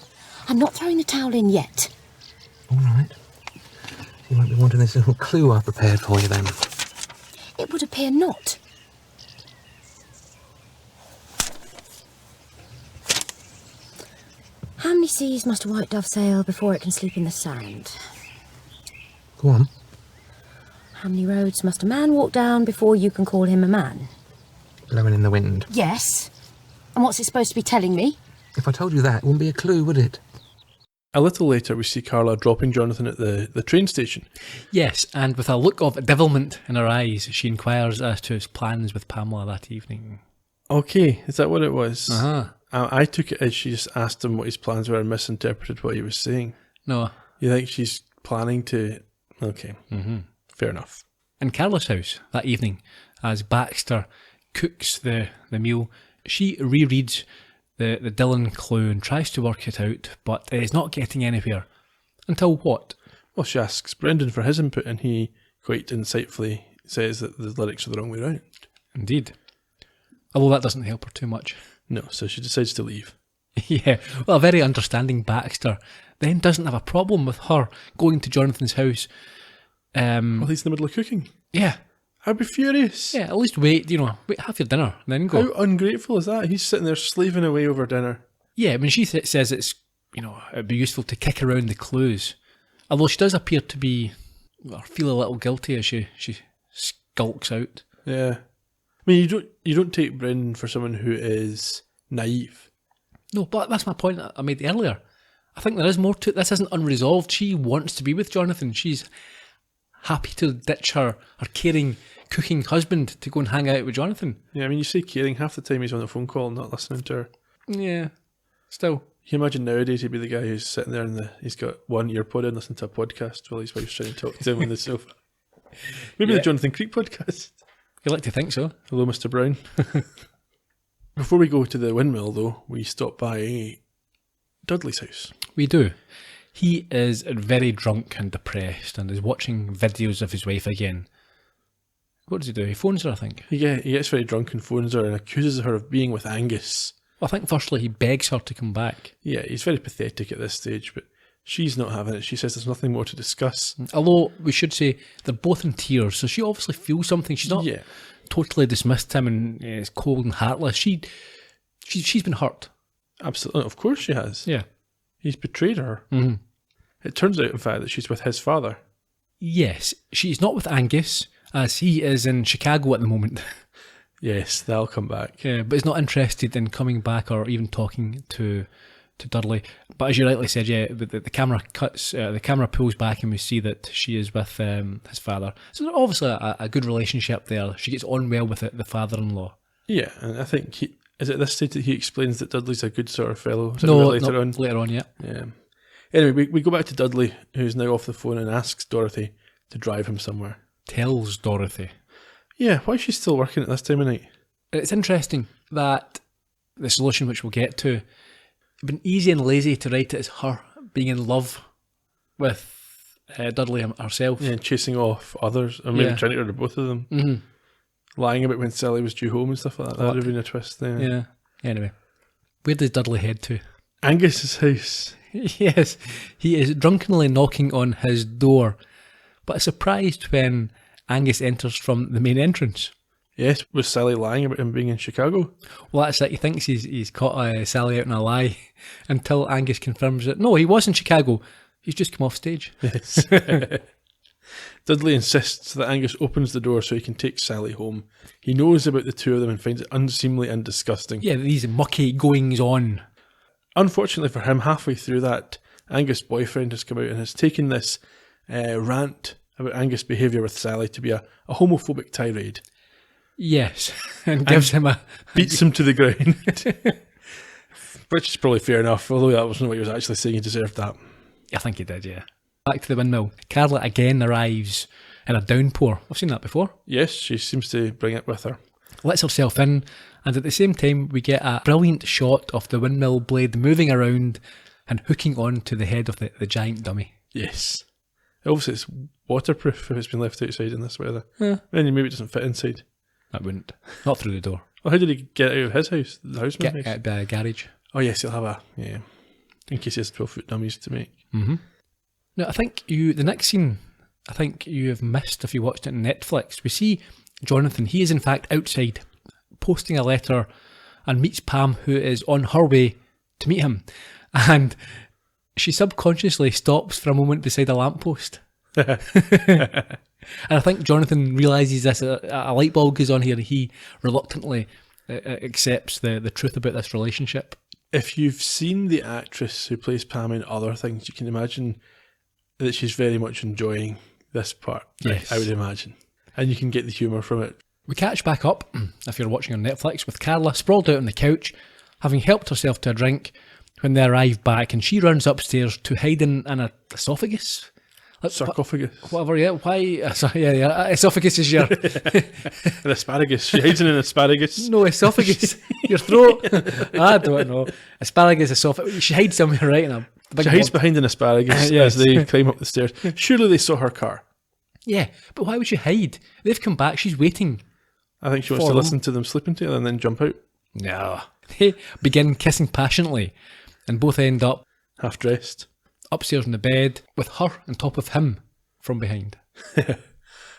I'm not throwing the towel in yet. All right. You won't be wanting this little clue I prepared for you then. It would appear not. How many seas must a white dove sail before it can sleep in the sand? Go on. How many roads must a man walk down before you can call him a man? Blowing in the wind. Yes. And what's it supposed to be telling me? If I told you that, it wouldn't be a clue, would it? A little later, we see Carla dropping Jonathan at the train station. Yes, and with a look of devilment in her eyes, she inquires as to his plans with Pamela that evening. Okay, is that what it was? Uh-huh. I took it as she just asked him what his plans were and misinterpreted what he was saying. No. You think she's planning to... Okay. Fair enough. In Carla's house that evening, as Baxter cooks the meal, she rereads the Dylan clue and tries to work it out, but is not getting anywhere. Until what? Well, she asks Brendan for his input, and he quite insightfully says that the lyrics are the wrong way round. Indeed. Although that doesn't help her too much. No, so she decides to leave. Yeah, well, a very understanding Baxter then doesn't have a problem with her going to Jonathan's house. Well, he's in the middle of cooking. Yeah. I'd be furious. Yeah, at least wait, have your dinner and then go. How ungrateful is that? He's sitting there slaving away over dinner. Yeah, I mean, she says it's, it'd be useful to kick around the clues. Although she does appear to be, or feel a little guilty as she skulks out. Yeah. I mean, you don't take Brendan for someone who is naive. No, but that's my point I made earlier. I think there is more to it. This isn't unresolved. She wants to be with Jonathan. She's happy to ditch her caring, cooking husband to go and hang out with Jonathan. Yeah, I mean, you say caring, half the time he's on a phone call and not listening to her. Yeah, still. You can imagine nowadays he'd be the guy who's sitting there and he's got one earpod in listening to a podcast while his wife's trying to talk to him on the sofa. Maybe the Jonathan Creek podcast. You like to think so. Hello, Mr. Brown. Before we go to the windmill, though, we stop by Dudley's house. We do. He is very drunk and depressed and is watching videos of his wife again. What does he do? He phones her, I think. He gets very drunk and phones her and accuses her of being with Angus. Well, I think firstly he begs her to come back. Yeah, he's very pathetic at this stage, but she's not having it. She says there's nothing more to discuss. Although, we should say, they're both in tears, so she obviously feels something. She's not totally dismissed him and is cold and heartless. She's been hurt. Absolutely. Of course she has. Yeah. He's betrayed her. Mm-hmm. It turns out, in fact, that she's with his father. Yes, she's not with Angus, as he is in Chicago at the moment. Yes, they'll come back. Yeah, but he's not interested in coming back or even talking to Dudley. But as you rightly said, yeah, the camera cuts, the camera pulls back and we see that she is with his father. So there's obviously a good relationship there. She gets on well with the father-in-law. Yeah, and I think is it at this stage that he explains that Dudley's a good sort of fellow? No, later on. Later on, yeah. Yeah. Anyway, we go back to Dudley, who's now off the phone, and asks Dorothy to drive him somewhere. Tells Dorothy. Yeah, why is she still working at this time of night? It's interesting that the solution, which we'll get to, it's been easy and lazy to write it as her being in love with Dudley herself. Yeah, and chasing off others, or maybe trying to get rid of both of them. Mm-hmm. Lying about when Sally was due home and stuff like that. That would have been a twist there. Yeah. Anyway, where does Dudley head to? Angus's house. Yes, he is drunkenly knocking on his door, but is surprised when Angus enters from the main entrance. Yes, was Sally lying about him being in Chicago? Well, that's it. He thinks he's caught Sally out in a lie until Angus confirms that, no, he was in Chicago. He's just come off stage. Yes. Dudley insists that Angus opens the door so he can take Sally home. He knows about the two of them and finds it unseemly and disgusting. Yeah, these mucky goings on. Unfortunately for him, halfway through that, Angus' boyfriend has come out and has taken this rant about Angus' behaviour with Sally to be a homophobic tirade. Yes, and gives him beats him to the ground. Which is probably fair enough, although that wasn't what he was actually saying. He deserved that. I think he did, yeah. Back to the windmill. Carla again arrives in a downpour. I've seen that before. Yes, she seems to bring it with her. Lets herself in, and at the same time we get a brilliant shot of the windmill blade moving around and hooking on to the head of the giant dummy. Yes. Obviously it's waterproof if it's been left outside in this weather. Yeah. And maybe it doesn't fit inside. That wouldn't. Not through the door. Well, how did he get out of his house? The Houseman house? Get a garage. Oh yes, he'll have in case he has 12-foot dummies to make. Mm-hmm. Now I think the next scene, I think you have missed if you watched it on Netflix. We see Jonathan, he is in fact outside posting a letter and meets Pam, who is on her way to meet him. And she subconsciously stops for a moment beside a lamppost. And I think Jonathan realises this, a light bulb goes on here, and he reluctantly accepts the truth about this relationship. If you've seen the actress who plays Pam in other things, you can imagine that she's very much enjoying this part. Yes. I would imagine. And you can get the humour from it. We catch back up, if you're watching on Netflix, with Carla sprawled out on the couch, having helped herself to a drink when they arrive back, and she runs upstairs to hide in an esophagus. sarcophagus. Whatever, yeah. Why? Sorry, yeah. Esophagus is your... An asparagus. She hides in an asparagus. No, esophagus. Your throat. I don't know. Asparagus, esophagus. She hides somewhere, right? In a big She hides box. behind an asparagus Yes. as they climb up the stairs. Surely they saw her car. Yeah, but why would she hide? They've come back. She's waiting. I think she wants For to them. listen to them sleeping together and then jump out, No. They begin kissing passionately and both end up half dressed. upstairs in the bed with her on top of him from behind.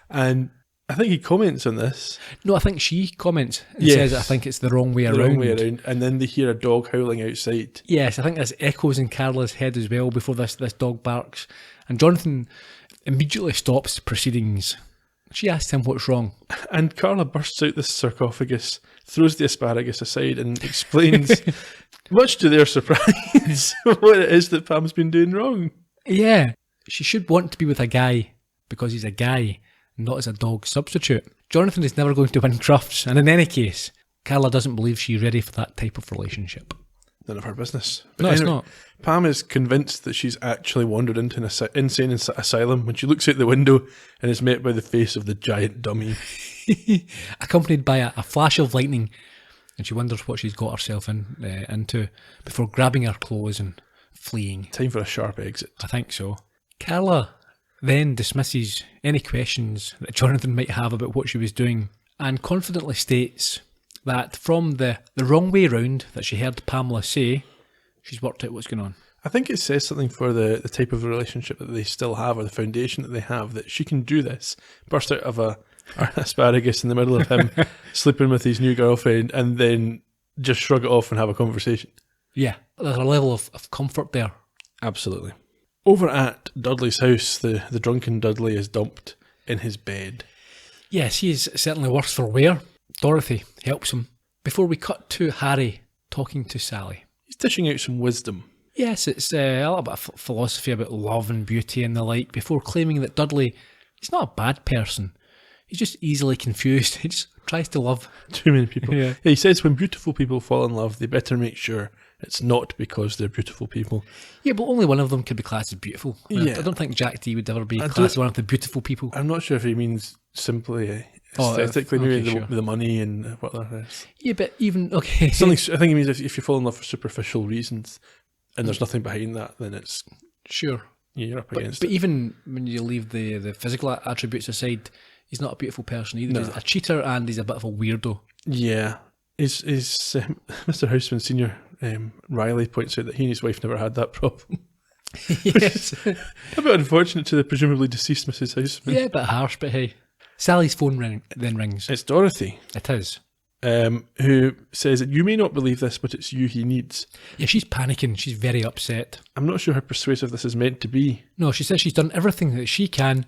And I think he comments on this. No, I think she comments and Yes. says, I think it's the wrong way The around. wrong way around. And then they hear a dog howling outside. Yes, I think there's echoes in Carla's head as well before this dog barks. And Jonathan immediately stops proceedings. She asks him what's wrong. And Carla bursts out the sarcophagus, throws the asparagus aside and explains, much to their surprise, what it is that Pam's been doing wrong. Yeah, she should want to be with a guy because he's a guy, not as a dog substitute. Jonathan is never going to win Crufts, and in any case, Carla doesn't believe she's ready for that type of relationship. None of her business. No, it's not. Pam is convinced that she's actually wandered into an insane asylum when she looks out the window and is met by the face of the giant dummy. Accompanied by a flash of lightning, and she wonders what she's got herself into before grabbing her clothes and fleeing. Time for a sharp exit. I think so. Carla then dismisses any questions that Jonathan might have about what she was doing and confidently states that from the wrong way round that she heard Pamela say, she's worked out what's going on. I think it says something for the type of relationship that they still have, or the foundation that they have, that she can do this, burst out of an asparagus in the middle of him sleeping with his new girlfriend, and then just shrug it off and have a conversation. Yeah, there's a level of comfort there. Absolutely. Over at Dudley's house, the drunken Dudley is dumped in his bed. Yes, he is certainly worse for wear. Dorothy helps him before we cut to Harry talking to Sally. He's dishing out some wisdom. Yes, it's a little bit of philosophy about love and beauty and the like, before claiming that Dudley is not a bad person. He's just easily confused. He just tries to love. Too many people. Yeah. He says when beautiful people fall in love, they better make sure it's not because they're beautiful people. Yeah, but only one of them could be classed as beautiful. Yeah. I don't think Jack D would ever be I classed don't- as one of the beautiful people. I'm not sure if he means simply Oh, aesthetically, okay, maybe sure. the money and what there is. Yeah, but even, okay. Something. I think he means if you fall in love for superficial reasons and there's nothing behind that, then it's Sure. you're up against But it. even when you leave the physical attributes aside, he's not a beautiful person either. No. He's a cheater and he's a bit of a weirdo. Yeah. Is Mr. Houseman Senior Riley points out that he and his wife never had that problem. Yes. A bit unfortunate to the presumably deceased Mrs. Houseman. Yeah, a bit harsh, but hey. Sally's phone then rings. It's Dorothy, It is. who says that you may not believe this, but it's you he needs. Yeah, she's panicking. She's very upset. I'm not sure how persuasive this is meant to be. No, she says she's done everything that she can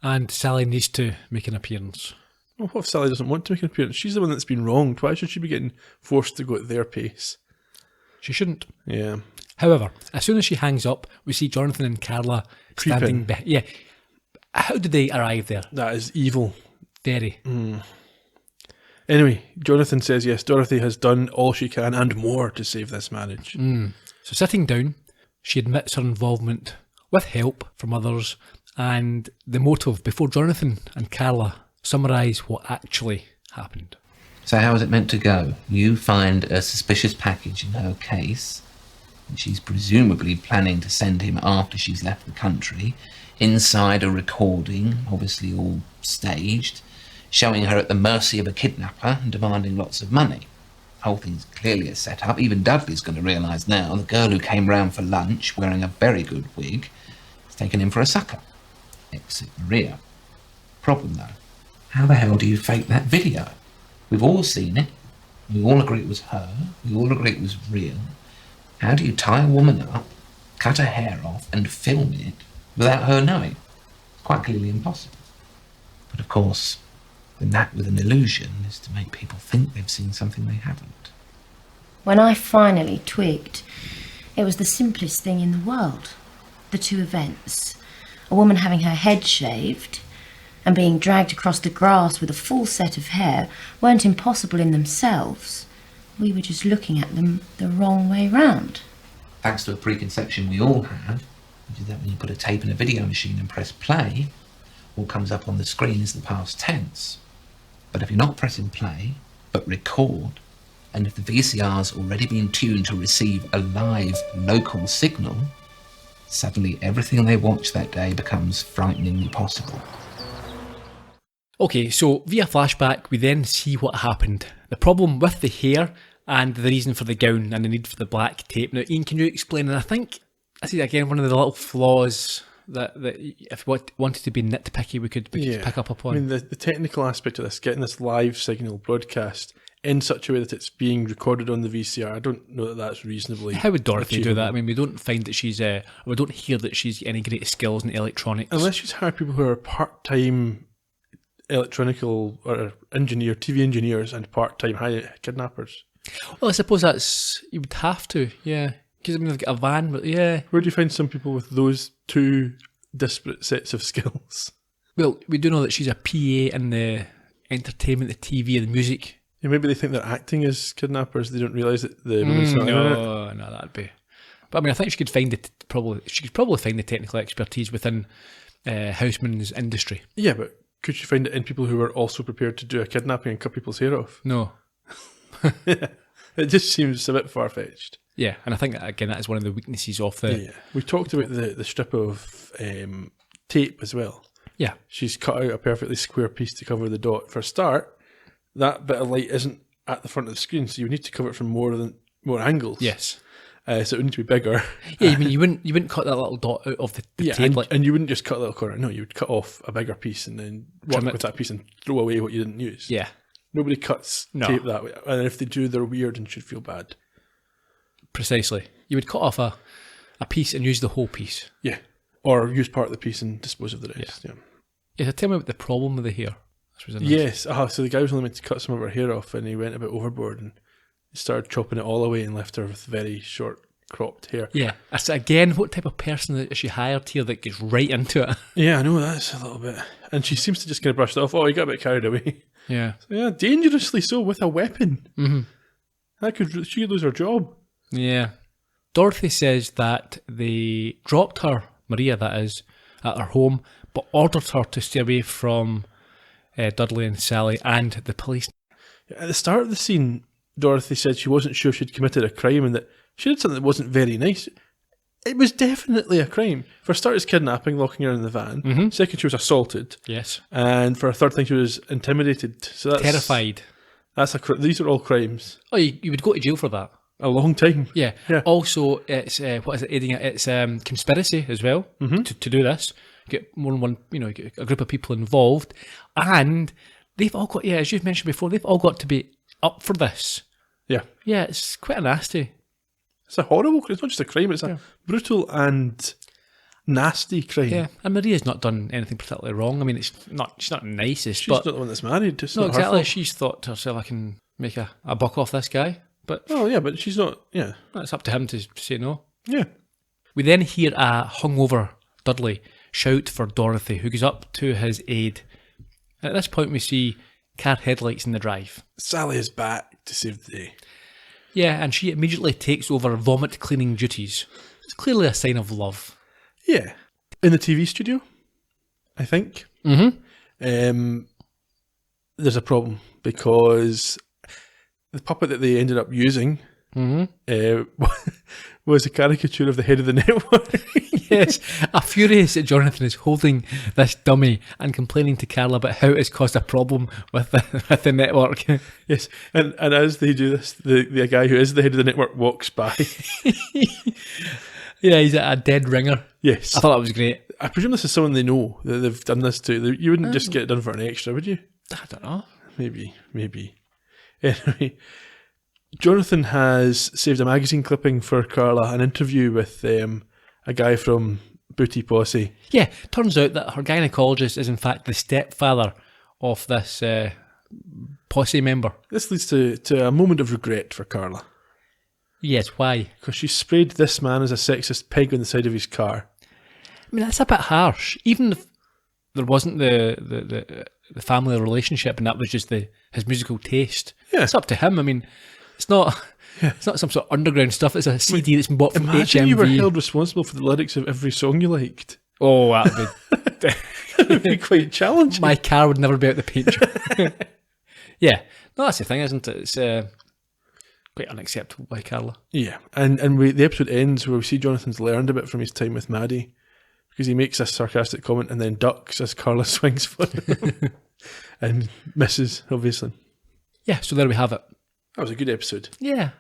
and Sally needs to make an appearance. Well, what if Sally doesn't want to make an appearance? She's the one that's been wronged. Why should she be getting forced to go at their pace? She shouldn't. Yeah. However, as soon as she hangs up, we see Jonathan and Carla standing behind. Yeah. How did they arrive there? That is evil. Very. Anyway, Jonathan says yes, Dorothy has done all she can and more to save this marriage. So sitting down, she admits her involvement with help from others and the motive before Jonathan and Carla summarise what actually happened. So how is it meant to go? You find a suspicious package in her case, and she's presumably planning to send him after she's left the country, inside a recording, obviously all staged, showing her at the mercy of a kidnapper and demanding lots of money. The whole thing's clearly a set-up. Even Dudley's going to realise now the girl who came round for lunch wearing a very good wig has taken him for a sucker. Exit Maria. Problem though, how the hell do you fake that video? We've all seen it. We all agree it was her. We all agree it was real. How do you tie a woman up, cut her hair off and film it without her knowing? Quite clearly impossible. But of course, the knack with an illusion is to make people think they've seen something they haven't. When I finally twigged, it was the simplest thing in the world. The two events. A woman having her head shaved and being dragged across the grass with a full set of hair weren't impossible in themselves. We were just looking at them the wrong way round. Thanks to a preconception we all had, You do that when you put a tape in a video machine and press play, what comes up on the screen is the past tense. But if you're not pressing play, but record, and if the VCR's already been tuned to receive a live local signal, suddenly everything they watch that day becomes frighteningly possible. Okay, so via flashback, we then see what happened. The problem with the hair and the reason for the gown and the need for the black tape. Now, Ian, can you explain? And I think this is, again, one of the little flaws that if we wanted to be nitpicky, we could pick up upon. I mean, the technical aspect of this, getting this live signal broadcast in such a way that it's being recorded on the VCR, I don't know that that's reasonably How would Dorothy achievable. do that? I mean, we don't find that she's, we don't hear that she's any great skills in electronics. Unless she's hired people who are part-time electronical or TV engineers and part-time kidnappers. Well, I suppose you would have to, yeah. Because, I mean, they've got a van, but yeah. Where do you find some people with those two disparate sets of skills? Well, we do know that she's a PA in the entertainment, the TV, the music. Yeah, maybe they think they're acting as kidnappers. They don't realise that the woman's not in it. No, that'd be. But I mean, I think she could find probably find the technical expertise within Houseman's industry. Yeah, but could you find it in people who are also prepared to do a kidnapping and cut people's hair off? No. Yeah, it just seems a bit far-fetched. Yeah, and I think again that is one of the weaknesses of the. Yeah, we talked about the strip of tape as well. Yeah, she's cut out a perfectly square piece to cover the dot. For a start, that bit of light isn't at the front of the screen, so you need to cover it from more angles. Yes. So it would need to be bigger. Yeah, I mean you wouldn't cut that little dot out of the tape. And you wouldn't just cut a little corner. No, you would cut off a bigger piece and then work with that piece and throw away what you didn't use. Yeah. Nobody cuts tape that way. And if they do, they're weird and should feel bad. Precisely. You would cut off a piece and use the whole piece. Yeah. Or use part of the piece and dispose of the rest. Yeah, so tell me about the problem with the hair. Yes. So the guy was only meant to cut some of her hair off and he went a bit overboard and he started chopping it all away and left her with very short cropped hair. Yeah. So again, what type of person is she hired here that gets right into it? Yeah, I know, that's a little bit. And she seems to just kind of brush it off. Oh, he got a bit carried away. Yeah. So, yeah, dangerously so with a weapon. Mm-hmm. She could lose her job. Yeah. Dorothy says that they dropped her, Maria that is, at her home, but ordered her to stay away from Dudley and Sally and the police. At the start of the scene, Dorothy said she wasn't sure she'd committed a crime and that she did something that wasn't very nice. It was definitely a crime. For starters, kidnapping, locking her in the van. Mm-hmm. Second, she was assaulted. Yes. And for a third thing, she was intimidated. So that's terrified. These are all crimes. Oh, you would go to jail for that. A long time. Yeah. Also, it's what is it? Aiding it? It's conspiracy as well to do this. Get more than one, get a group of people involved, and they've all got as you've mentioned before, they've all got to be up for this. Yeah. Yeah, it's quite nasty. It's a horrible crime. It's not just a crime, it's a brutal and nasty crime. Yeah, and Maria's not done anything particularly wrong. I mean, she's not nicest, She's not the one that's married. It's no, not her exactly. fault. She's thought to herself, I can make a buck off this guy. But oh, yeah, but she's not, yeah. It's up to him to say no. Yeah. We then hear a hungover Dudley shout for Dorothy, who goes up to his aid. At this point, we see car headlights in the drive. Sally is back to save the day. Yeah, and she immediately takes over vomit cleaning duties. It's clearly a sign of love. Yeah. In the TV studio, I think. Mm-hmm. There's a problem because the puppet that they ended up using was a caricature of the head of the network. Yes, a furious Jonathan is holding this dummy and complaining to Carla about how it's caused a problem with the network. Yes, and as they do this, the guy who is the head of the network walks by. Yeah, he's a dead ringer. Yes. I thought that was great. I presume this is someone they know that they've done this to. You wouldn't just get it done for an extra, would you? I don't know. Maybe. Anyway, Jonathan has saved a magazine clipping for Carla, an interview with a guy from Booty Posse. Yeah, turns out that her gynecologist is in fact the stepfather of this posse member. This leads to a moment of regret for Carla. Yes, why? Because she sprayed this man as a sexist peg on the side of his car. I mean, that's a bit harsh. Even if there wasn't the family relationship and that was just his musical taste. Yeah. It's up to him. I mean, It's not some sort of underground stuff. It's a CD that's been bought from Imagine you were HMV. held responsible for the lyrics of every song you liked. Oh, that'd be... It would be quite challenging. My car would never be out the paint job. Yeah. No, that's the thing, isn't it? It's quite unacceptable by Carla. Yeah, and the episode ends where we see Jonathan's learned a bit from his time with Maddie, because he makes this sarcastic comment and then ducks as Carla swings for him. And misses, obviously. Yeah, so there we have it. That was a good episode. Yeah.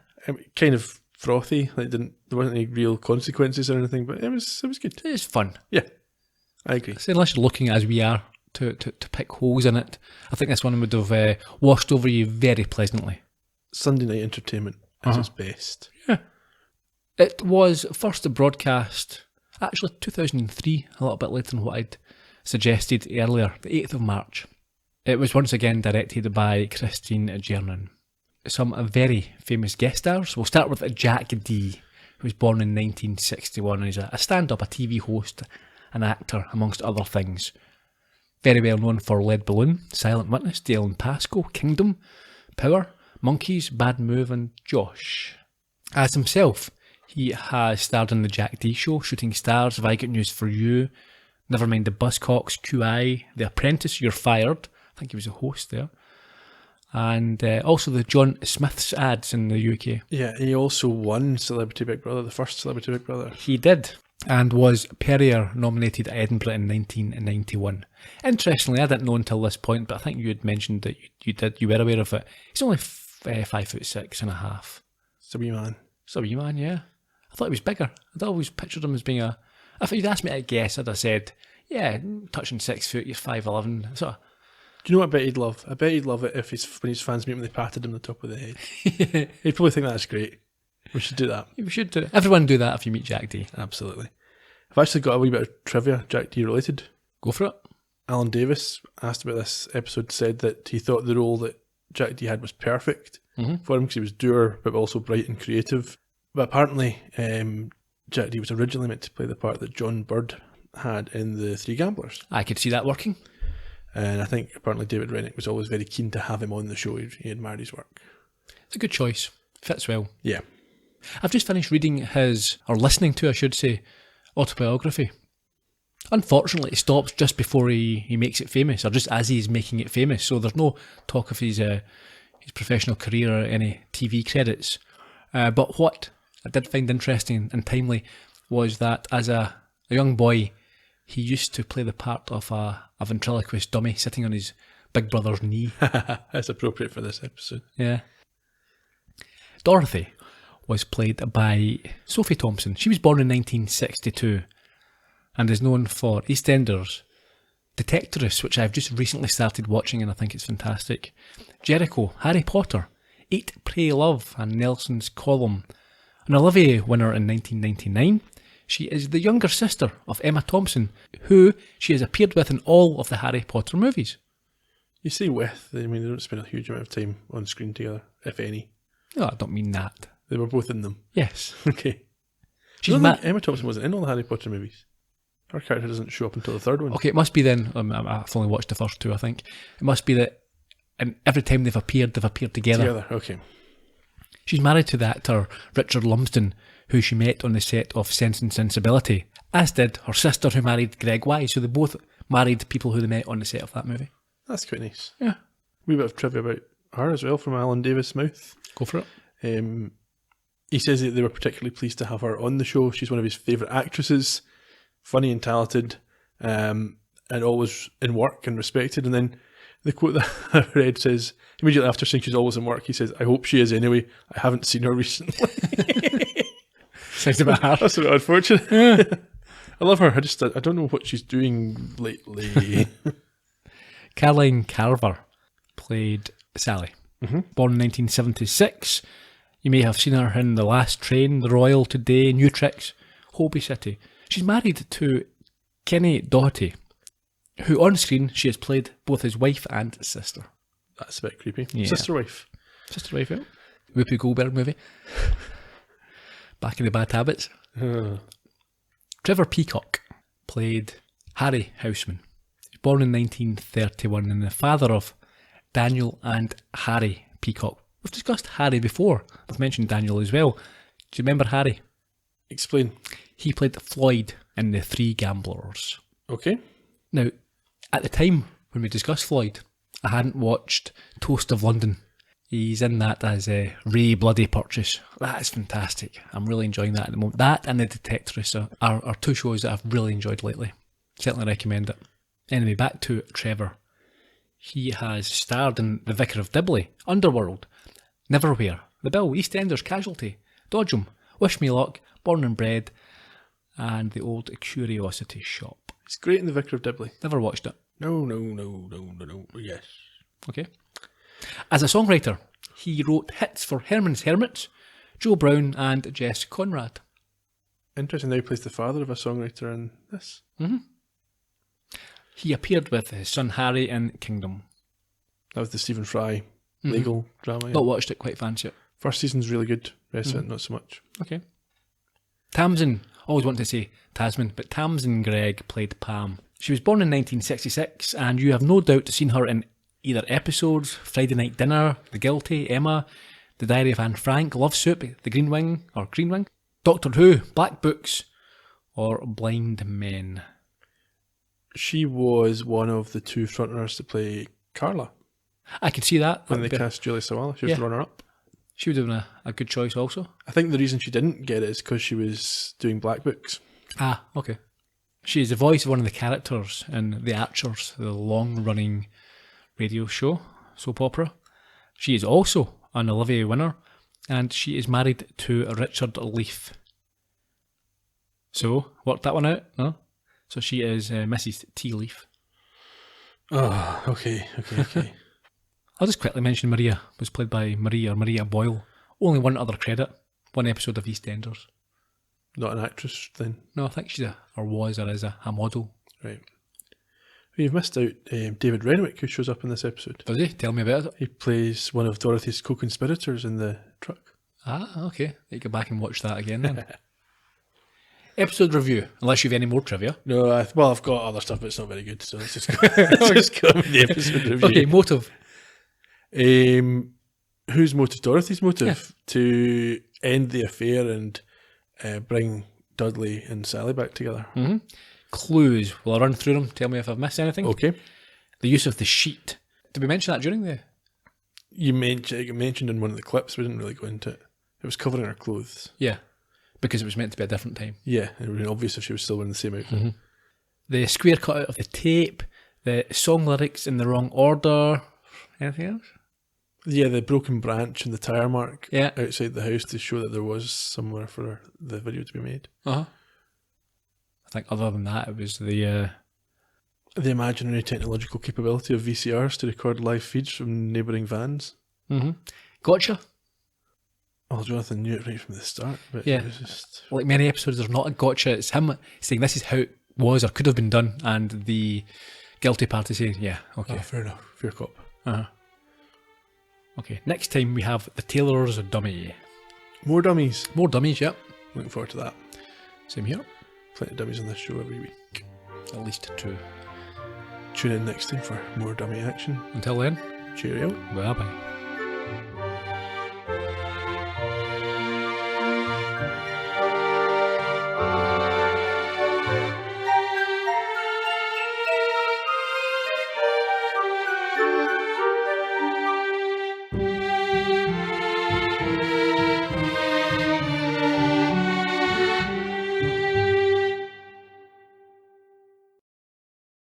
Kind of frothy, like there wasn't any real consequences or anything, but it was good. It's fun. Yeah, I agree. So unless you're looking as we are to pick holes in it, I think this one would have washed over you very pleasantly. Sunday night entertainment at its best. Yeah. It was first broadcast, actually 2003, a little bit later than what I'd suggested earlier, the 8th of March. It was once again directed by Christine Gernan. Some very famous guest stars. We'll start with Jack D, who was born in 1961 and he's a stand-up, a TV host, an actor, amongst other things. Very well known for Lead Balloon, Silent Witness, Dale and Pasco, Kingdom, Power, Monkeys, Bad Move and Josh. As himself, he has starred in The Jack D Show, Shooting Stars, Have I Got News For You, Nevermind the Buzzcocks, QI, The Apprentice, You're Fired. I think he was a host there. And also the John Smith's ads in the UK. Yeah, he also won Celebrity Big Brother, the first Celebrity Big Brother. He did, and was Perrier nominated at Edinburgh in 1991. Interestingly, I didn't know until this point, but I think you had mentioned that you were aware of it. He's only 5'6.5". It's a wee man. It's a wee man, yeah. I thought he was bigger. I'd always pictured him as being if you'd asked me to guess, I'd have said, yeah, touching 6 foot, you're 5'11". Sort of. Do you know what I bet he'd love? I bet he'd love it if when his fans meet him, they patted him on the top of the head. He'd probably think that's great. We should do that. We should do. Everyone do that if you meet Jack D. Absolutely. I've actually got a wee bit of trivia, Jack D related. Go for it. Alan Davis, asked about this episode, said that he thought the role that Jack D had was perfect for him because he was dour but also bright and creative. But apparently, Jack D was originally meant to play the part that John Bird had in The Three Gamblers. I could see that working. And I think apparently David Rennick was always very keen to have him on the show. He admired his work. It's a good choice. Fits well. Yeah. I've just finished reading listening to, I should say, autobiography. Unfortunately, it stops just before he makes it famous, or just as he's making it famous. So there's no talk of his professional career or any TV credits. But what I did find interesting and timely was that as a young boy, he used to play the part of a ventriloquist dummy sitting on his big brother's knee. That's appropriate for this episode. Yeah. Dorothy was played by Sophie Thompson. She was born in 1962 and is known for EastEnders, Detectorist, which I've just recently started watching and I think it's fantastic, Jericho, Harry Potter, Eat, Pray, Love and Nelson's Column. An Olivier winner in 1999. She is the younger sister of Emma Thompson, who she has appeared with in all of the Harry Potter movies. You say with, I mean, they don't spend a huge amount of time on screen together, if any. No, I don't mean that. They were both in them. Yes. Okay. Emma Thompson wasn't in all the Harry Potter movies. Her character doesn't show up until the third one. Okay, it must be then, I've only watched the first two, I think. It must be that every time they've appeared together. Okay. She's married to the actor Richard Lumsden, who she met on the set of Sense and Sensibility, as did her sister who married Greg Wise. So they both married people who they met on the set of that movie. That's quite nice. Yeah. Wee bit of trivia about her as well from Alan Davis' mouth. Go for it. He says that they were particularly pleased to have her on the show. She's one of his favourite actresses, funny and talented, and always in work and respected. And then the quote that I read says, immediately after saying she's always in work, he says, I hope she is anyway. I haven't seen her recently. Sounds a bit harsh. That's a bit unfortunate. Yeah. I love her. I don't know what she's doing lately. Caroline Carver played Sally. Born in 1976. You may have seen her in The Last Train, The Royal, Today, New Tricks, Holby City. She's married to Kenny Doherty, who on screen she has played both his wife and sister. That's a bit creepy. Yeah. Sister wife. Sister wife, yeah. Whoopi Goldberg movie. Back in the Bad Habits. Trevor Peacock played Harry Houseman. He was born in 1931 and the father of Daniel and Harry Peacock. We've discussed Harry before. I've mentioned Daniel as well. Do you remember Harry? Explain. He played Floyd in The Three Gamblers. Okay. Now, at the time when we discussed Floyd, I hadn't watched Toast of London. He's in that as a Ray Bloody Purchase. That is fantastic. I'm really enjoying that at the moment. That and The Detectorist are two shows that I've really enjoyed lately. Certainly recommend it. Anyway, back to Trevor. He has starred in The Vicar of Dibley, Underworld, Neverwhere, The Bill, EastEnders, Casualty, Dodgem, Wish Me Luck, Born and Bred, and The Old Curiosity Shop. It's great in The Vicar of Dibley. Never watched it. No. Yes. Okay. As a songwriter, he wrote hits for Herman's Hermits, Joe Brown, and Jess Conrad. Interesting. Now he plays the father of a songwriter in this. Mm-hmm. He appeared with his son Harry in Kingdom. That was the Stephen Fry legal drama. Yeah. Not watched it, quite fancy it. First season's really good. Rest of it, not so much. Okay. Tamsin, always wanted to say Tasman, but Tamsin Gregg played Pam. She was born in 1966, and you have no doubt seen her in either episodes, Friday Night Dinner, The Guilty, Emma, The Diary of Anne Frank, Love Soup, The Green Wing, Doctor Who, Black Books, or Blind Men. She was one of the two frontrunners to play Carla. I could see that. When they cast Julia Sawalha, she was the runner-up. She would have been a good choice also. I think the reason she didn't get it is because she was doing Black Books. Ah, okay. She is the voice of one of the characters in The Archers, the long-running radio show, soap opera. She is also an Olivier winner, and she is married to Richard Leaf. So, worked that one out? No? So she is Mrs. T. Leaf. Oh, okay. I'll just quickly mention Maria was played by Maria Boyle. Only one other credit, one episode of EastEnders. Not an actress then? No, I think she's is a model. Right. You've missed out David Renwick, who shows up in this episode. Does he? Tell me about it. He plays one of Dorothy's co-conspirators in the truck. Ah, okay. You go back and watch that again then. Episode review, unless you've any more trivia. No, I've got other stuff, but it's not very good, so let's just go with the episode review. Okay, motive. Whose motive? Dorothy's motive to end the affair and bring Dudley and Sally back together. Mm-hmm. Clues. Will I run through them? Tell me if I've missed anything. Okay. The use of the sheet. Did we mention that during the... You mentioned in one of the clips. We didn't really go into it. It was covering her clothes. Yeah, because it was meant to be a different time. Yeah, it would be obvious if she was still wearing the same outfit. Mm-hmm. The square cut out of the tape. The song lyrics in the wrong order. Anything else? Yeah, the broken branch and the tyre mark outside the house to show that there was somewhere for the video to be made. Uh-huh. I think other than that, it was the imaginary technological capability of VCRs to record live feeds from neighbouring vans. Mm-hmm. Gotcha. Well, Jonathan knew it right from the start, but yeah, it was just... like many episodes, there's not a gotcha. It's him saying this is how it was or could have been done, and the guilty party saying, yeah, okay. Oh, fair enough. Fair cop. Uh-huh. Okay, next time we have The Tailor's Dummy. More dummies. More dummies, yep. Looking forward to that. Same here. Plenty of dummies on this show every week. At least 2. Tune in next time for more dummy action. Until then, cheerio. Bye-bye.